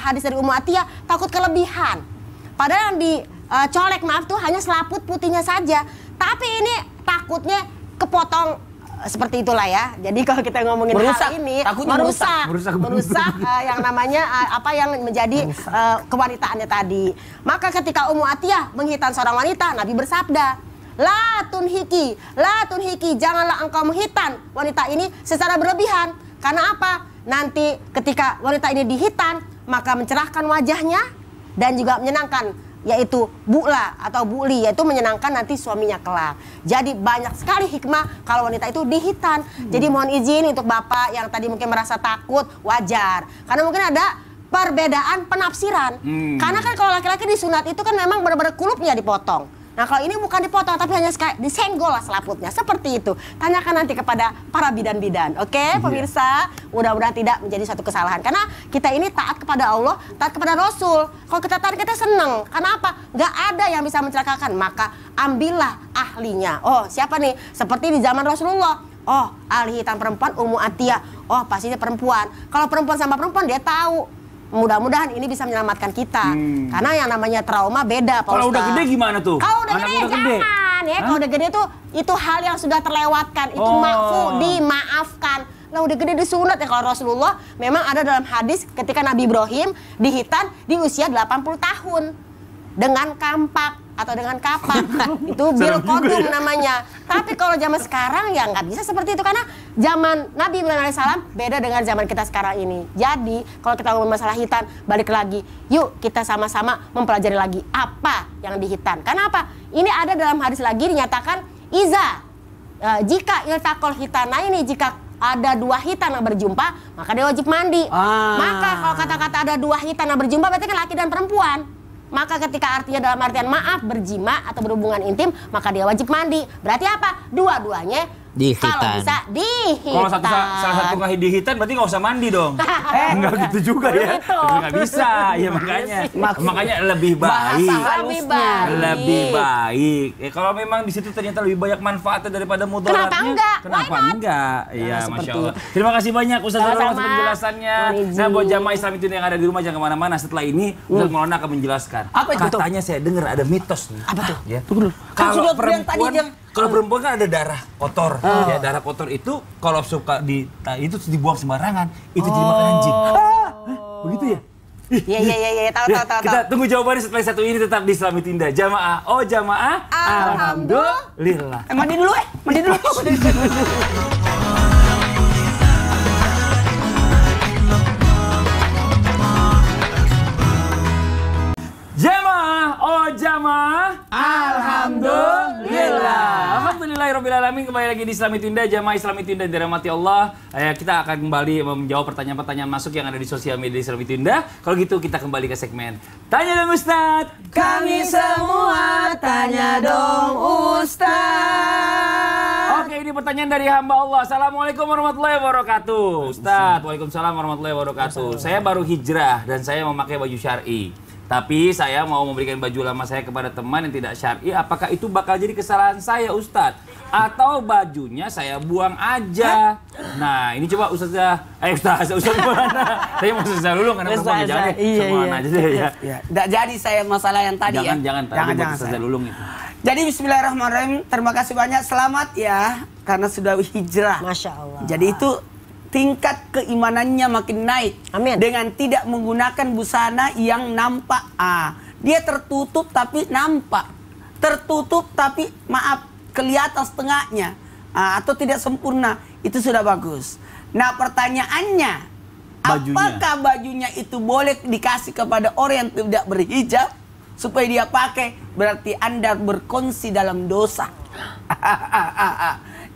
hadis dari Ummu Atiyah, takut kelebihan. Padahal yang dicolek maaf tuh hanya selaput putihnya saja. Tapi ini takutnya kepotong seperti itulah ya. Jadi kalau kita ngomongin Merusak, hal ini takutnya merusak yang namanya apa yang menjadi kewanitaannya tadi. Maka ketika Ummu Atiyah menghitan seorang wanita, Nabi bersabda, la tunhiki, janganlah engkau menghitan wanita ini secara berlebihan. Karena apa? Nanti ketika wanita ini dihitan, maka mencerahkan wajahnya dan juga menyenangkan, yaitu bu'la atau bu'li, yaitu menyenangkan nanti suaminya kelak. Jadi banyak sekali hikmah kalau wanita itu dihitan. Jadi mohon izin untuk Bapak yang tadi mungkin merasa takut, wajar. Karena mungkin ada perbedaan penafsiran. Karena kan kalau laki-laki disunat itu kan memang benar-benar kulupnya dipotong. Nah kalau ini bukan dipotong tapi hanya disenggol lah selaputnya. Seperti itu. Tanyakan nanti kepada para bidan-bidan. Oke, pemirsa? Mudah-mudahan tidak menjadi satu kesalahan. Karena kita ini taat kepada Allah, taat kepada Rasul. Kalau kita taat, kita seneng. Karena apa? Gak ada yang bisa mencelakakan. Maka ambillah ahlinya. Oh, siapa nih? Seperti di zaman Rasulullah. Oh, ahli hitam perempuan Ummu Atiyah. Oh, pastinya perempuan. Kalau perempuan sama perempuan dia tahu. Mudah-mudahan ini bisa menyelamatkan kita. Karena yang namanya trauma beda, Pak Kalau Ustaz. udah gede gimana tuh? Kalau udah Anak gede, udah gede. jangan ya. Kalau udah gede itu hal yang sudah terlewatkan. Itu ma'fu, dimaafkan. Nah udah gede disunat ya. Kalau Rasulullah memang ada dalam hadis ketika Nabi Ibrahim dihitan di usia 80 tahun. Dengan kampak. atau dengan kapak. Itu bil kodum namanya. Tapi kalau zaman sekarang ya nggak bisa seperti itu karena zaman Nabi Ibrahim alaihissalam beda dengan zaman kita sekarang ini. Jadi kalau kita ngomong masalah hitan, balik lagi, yuk kita sama-sama mempelajari lagi apa yang dihitan. Karena apa? Ini ada dalam hadis lagi dinyatakan jika iltaqal hitana ini jika ada dua hitan yang berjumpa maka dia wajib mandi. Maka kalau kata-kata ada dua hitan yang berjumpa berarti kan laki dan perempuan. Maka ketika artinya dalam artian maaf berjima atau berhubungan intim maka dia wajib mandi. Berarti apa? Dua-duanya Dihitan. kalau bisa dihitan. Kalau salah satu nggak dihitan berarti nggak usah mandi dong. Enggak gitu juga ya. Gitu. Nggak bisa. Ya makanya lebih baik. Lebih baik. Kalau memang di situ ternyata lebih banyak manfaatnya daripada mudaratnya. Kenapa enggak? Kenapa enggak? Iya, Masya Allah. itu. Terima kasih banyak Ustaz Maulana atas Sama-sama. penjelasannya. Nah, buat jamaah Islam itu yang ada di rumah jangan kemana-mana. Setelah ini Ustaz Maulana akan menjelaskan. Apa itu? Katanya saya dengar ada mitos nih. Apa tuh? Ya. Tunggu dulu. Kan sudah bilang tadi dia. Kalau perempuan kan ada darah kotor, ya darah kotor itu kalau suka itu dibuang sembarangan, itu jadi makanan jin. Begitu ya? Iya, tahu. Kita tunggu jawabannya setelah satu ini tetap di Islami Tinda. Jamaah, jamaah, alhamdulillah. Mandi dulu mandi dulu. Jamaah, alhamdulillah. Alhamdulillahirrabbilalamin. Kembali lagi di Islami Tinda, jamaah Islami Tinda dirahmati Allah. Kita akan kembali menjawab pertanyaan-pertanyaan masuk yang ada di sosial media Islami Tinda. Kalau gitu kita kembali ke segmen Tanya dong Ustadz. Kami semua tanya dong Ustaz. Oke, ini pertanyaan dari hamba Allah. Assalamualaikum warahmatullahi wabarakatuh. Ustadz, waalaikumsalam warahmatullahi wabarakatuh. Saya baru hijrah dan saya memakai baju syar'i. Tapi saya mau memberikan baju lama saya kepada teman yang tidak syar'i. Apakah itu bakal jadi kesalahan saya, Ustadz? Atau bajunya saya buang aja? Nah, ini coba Ustadz mana? Saya mau Ustadz dulu karena perempuan jangan semua aja deh ya. Nggak jadi saya masalah yang tadi ya. Jangan Ustadz dulu gitu. Jadi bismillahirrahmanirrahim. Terima kasih banyak. Selamat ya karena sudah hijrah. Masya Allah. Jadi itu tingkat keimanannya makin naik. Amin. Dengan tidak menggunakan busana yang nampak. Dia tertutup tapi nampak. Tertutup tapi maaf kelihatan setengahnya. Atau tidak sempurna. Itu sudah bagus. Nah pertanyaannya, apakah bajunya itu boleh dikasih kepada orang yang tidak berhijab supaya dia pakai? Berarti Anda berkongsi dalam dosa.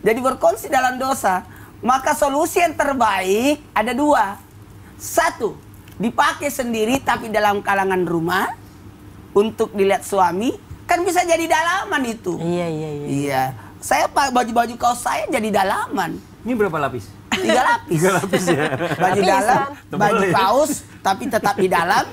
Jadi berkongsi dalam dosa. Maka solusi yang terbaik ada dua. Satu, dipakai sendiri tapi dalam kalangan rumah untuk dilihat suami. Kan bisa jadi dalaman itu. Iya. Saya baju-baju kaos saya jadi dalaman. Ini berapa lapis? 3 lapis. 3 lapis ya. Baju dalam, baju kaos tapi tetap di dalam.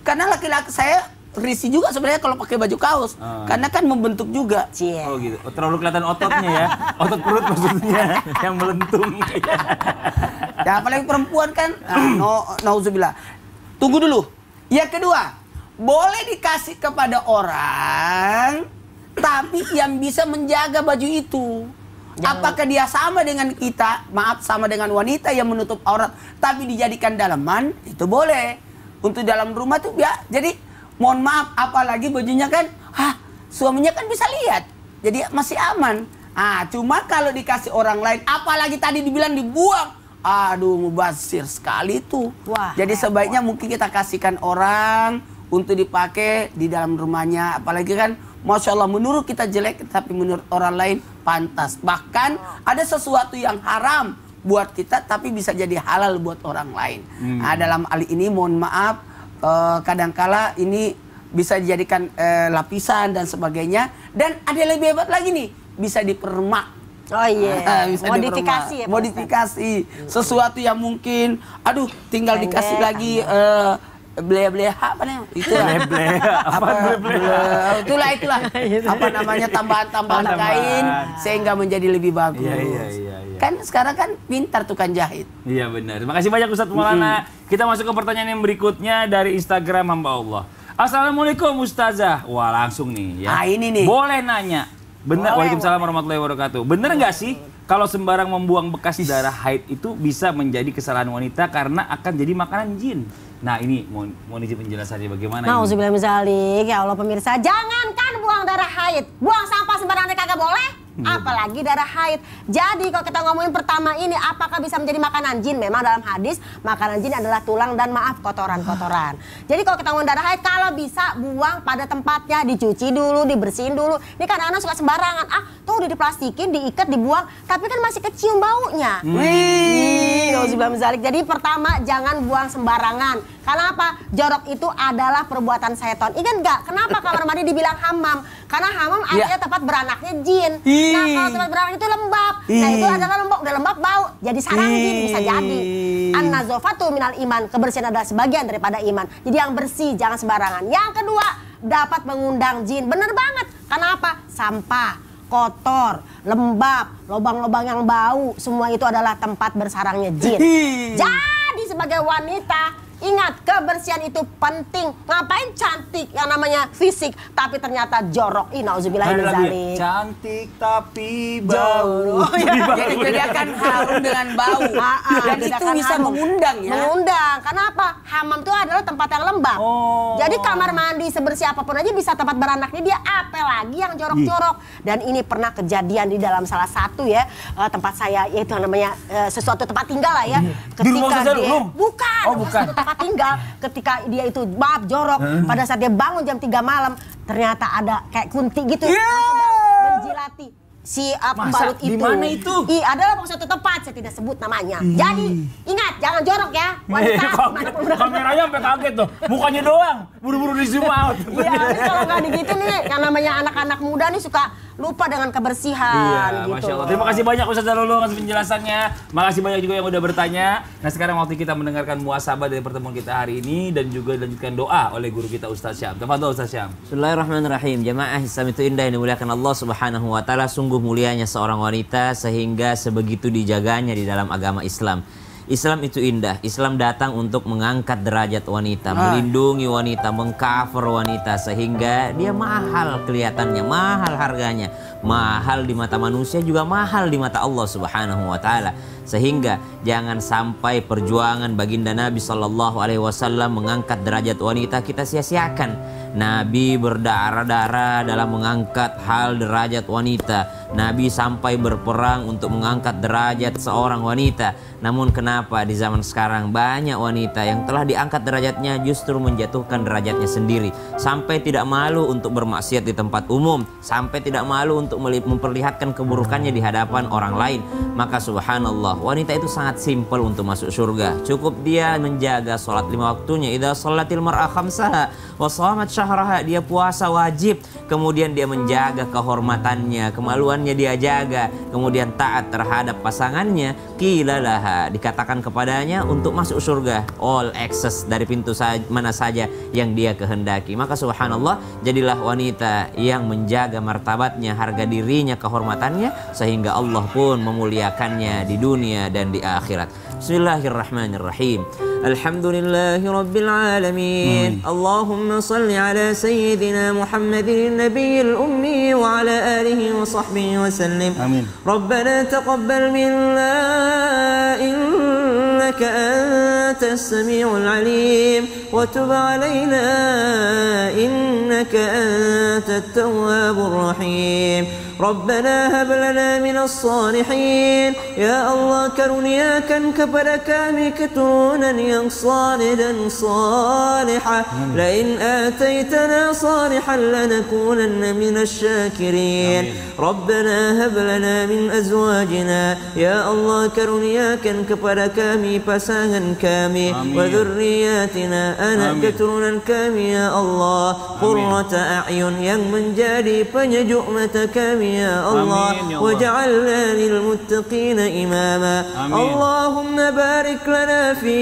Karena laki-laki saya risih juga sebenarnya kalau pakai baju kaos. Karena kan membentuk juga. Oh gitu. Terlalu kelihatan ototnya ya. Otot perut maksudnya yang melentung. Ya apalagi perempuan kan. Nauzubillah. Tunggu dulu. Yang kedua, boleh dikasih kepada orang tapi yang bisa menjaga baju itu. Apakah dia sama dengan kita? Maaf, sama dengan wanita yang menutup aurat tapi dijadikan dalaman? Itu boleh. Untuk dalam rumah tuh ya. Jadi mohon maaf, apalagi bajunya kan, suaminya kan bisa lihat. Jadi masih aman. Cuma kalau dikasih orang lain, apalagi tadi dibilang dibuang. Aduh, mubazir sekali tuh. Jadi sebaiknya mungkin kita kasihkan orang untuk dipakai di dalam rumahnya. Apalagi kan, Masya Allah, menurut kita jelek, tapi menurut orang lain pantas. Bahkan ada sesuatu yang haram buat kita, tapi bisa jadi halal buat orang lain. Dalam hal ini mohon maaf, kadangkala ini bisa dijadikan lapisan dan sebagainya. Dan ada yang lebih hebat lagi nih, bisa dipermak. Oh iya, modifikasi ya Pak modifikasi sesuatu yang mungkin, aduh tinggal dikasih lagi bleh-bleh apa namanya? Itu itulah apa namanya tambahan kain sehingga menjadi lebih bagus. Iya. Kan sekarang kan pintar tukang jahit. Iya benar. Terima kasih banyak Ustadz Maulana. Kita masuk ke pertanyaan yang berikutnya dari Instagram hamba Allah. Assalamualaikum Ustazah. Wah langsung nih ya. Ini nih. Boleh nanya. Benar. Waalaikumsalam warahmatullahi wabarakatuh. Benar nggak sih kalau sembarang membuang bekas darah haid itu bisa menjadi kesalahan wanita karena akan jadi makanan jin? Nah ini mau izin penjelasannya bagaimana ini? Nauzubillah min dzalik. Ya Allah pemirsa, jangankan buang darah haid, buang sampah sembarangan kagak boleh. Apalagi darah haid. Jadi kalau kita ngomongin pertama ini, apakah bisa menjadi makanan jin? Memang dalam hadis makanan jin adalah tulang dan maaf kotoran-kotoran. Jadi kalau kita ngomongin darah haid, kalau bisa buang pada tempatnya, dicuci dulu, dibersihin dulu. Ini kadang-kadang suka sembarangan. Tuh udah diplastikin, diikat, dibuang, tapi kan masih kecium baunya. Nauzubillah min dzalik. Jadi pertama jangan buang sembarangan. Karena apa? Jorok itu adalah perbuatan setan. Ingat nggak? Kenapa kamar mandi dibilang hammam? Karena hammam artinya tempat beranaknya jin. Nah kalau tempat beranak itu lembab. Nah itu adalah lembab, udah lembab bau. Jadi sarang jin bisa jadi. An-nazafatu minal iman. Kebersihan adalah sebagian daripada iman. Jadi yang bersih, jangan sembarangan. Yang kedua, dapat mengundang jin. Bener banget. Kenapa? Sampah, kotor, lembab, lubang-lubang yang bau. Semua itu adalah tempat bersarangnya jin. Jadi sebagai wanita, ingat, kebersihan itu penting. Ngapain cantik yang namanya fisik, tapi ternyata jorok. Nauzubillah min dzalik. Cantik tapi bau. Jadi akan harum dengan bau. Dan itu bisa mengundang ya. Mengundang. Kenapa? Hammam itu adalah tempat yang lembab. Jadi kamar mandi sebersih apapun aja bisa tempat beranaknya dia, apalagi yang jorok-jorok. Dan ini pernah kejadian di dalam salah satu ya tempat saya, yaitu namanya sesuatu tempat tinggal lah ya. Di rumah saja dia, bukan. bukan. Tempat tinggal, ketika dia itu maaf jorok, pada saat dia bangun jam 3 malam ternyata ada kayak kunti gitu menjilati si pembalut itu. Di mana itu? Adalah suatu tempat, saya tidak sebut namanya. Jadi ingat, jangan jorok ya wanita. Kameranya sampai kaget tuh, mukanya doang, buru-buru di zoom out. Iya, kalau nggak gitu nih, yang namanya anak-anak muda nih suka lupa dengan kebersihan. Iya, gitu. Masya Allah. Terima kasih banyak Ustaz Zarulul atas penjelasannya. Makasih banyak juga yang udah bertanya. Nah sekarang waktu kita mendengarkan muhasabah dari pertemuan kita hari ini dan juga dilanjutkan doa oleh guru kita Ustaz Syam. Tafadhol Ustaz Syam. Bismillahirrahmanirrahim. Jamaah Islam itu indah yang dimuliakan Allah Subhanahu wa taala. Sungguh mulianya seorang wanita sehingga sebegitu dijaganya di dalam agama Islam. Islam itu indah. Islam datang untuk mengangkat derajat wanita, melindungi wanita, mengcover wanita sehingga dia mahal kelihatannya, mahal harganya, mahal di mata manusia juga mahal di mata Allah Subhanahu wa taala. Sehingga jangan sampai perjuangan baginda Nabi Shallallahu Alaihi Wasallam mengangkat derajat wanita kita sia-siakan. Nabi berdarah-darah dalam mengangkat hal derajat wanita. Nabi sampai berperang untuk mengangkat derajat seorang wanita. Namun kenapa di zaman sekarang banyak wanita yang telah diangkat derajatnya justru menjatuhkan derajatnya sendiri. Sampai tidak malu untuk bermaksiat di tempat umum. Sampai tidak malu untuk memperlihatkan keburukannya di hadapan orang lain. Maka subhanallah, wanita itu sangat simpel untuk masuk surga. Cukup dia menjaga sholat 5 waktunya. Idza sholatil mar'a khamsaha wa shamat syahraha. Dia puasa wajib. Kemudian dia menjaga kehormatannya, kemaluannya dia jaga. Kemudian taat terhadap pasangannya. Qila laha, dikatakan kepadanya untuk masuk surga. All access dari pintu mana saja yang dia kehendaki. Maka subhanallah, jadilah wanita yang menjaga martabatnya, harga dirinya, kehormatannya, sehingga Allah pun memuliakannya di dunia dan di akhirat. Bismillahirrahmanirrahim. Alhamdulillahi rabbil alamin. Allahumma salli ala sayyidina Muhammadin nabiyil ummi wa ala alihi wa sahbihi wa sallim. Amin. Rabbana taqabbal minna innaka antas samiul alim wa tub alaina innaka antat tawwabur rahim. Rabbana hab lana minas salihin. Ya Allah, karuniakan kepada kami keturunan yang salih dan salihah. La in ataitana salihan lanakunanna minasy syakirin. Rabbana hab lana min azwajina. Ya Allah, karuniakan kepada kami pasangan kami wa dzurriyyatina, anak keturunan kami ya Allah, qurrata a'yun, yang menjadi penyejuk mata kami ya Allah, waj'alna lil muttaqina imama. Allahumma barik lana fi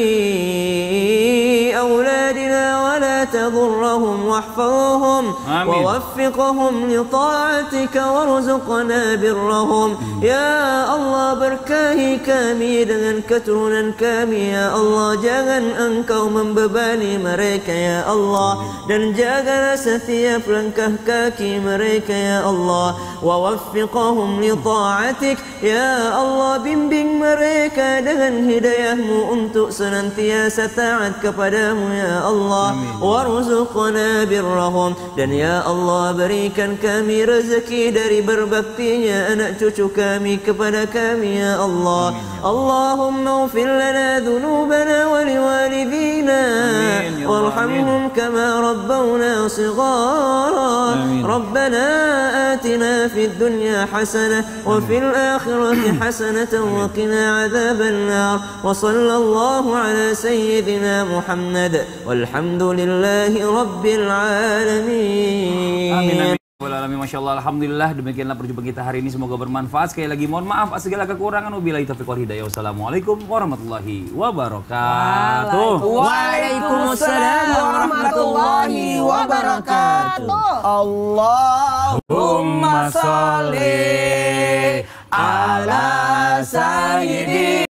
awladina wa la ولا تضرهم واحفظهم آمين. ووفقهم لطاعتك وارزقنا برهم يا Allah. Berkahi kami dengan keturunan kami ya Allah, jangan engkau membebani mereka ya Allah, dan jagalah setiap langkah kaki mereka ya Allah. Wa waffiqhum li ta'atik ya Allah, bimbing mereka dengan hidayahmu untuk senantiasa taat kepadamu ya Allah. Warzuqna birrahum, dan ya Allah berikan kami rezeki dari berbaktinya anak cucu kami kepada kami ya Allah. Allahumma ighfir lana dhunubana wa liwalidina warhamhum kama rabbawna shighara. Rabbana atina fid dunya hasanah wa fil akhirati hasanatan wa qina adzaban nar. Wa sallallahu ala sayyidina Muhammad walhamdulillahi rabbil alamin. Amin. Alamin, Masya Allah, Alhamdulillah. Demikianlah perjumpaan kita hari ini, semoga bermanfaat. Sekali lagi mohon maaf segala kekurangan. Wabillahi taufiq wal hidayah. Wassalamualaikum warahmatullahi wabarakatuh. Waalaikumsalam warahmatullahi wabarakatuh. Allahumma sholli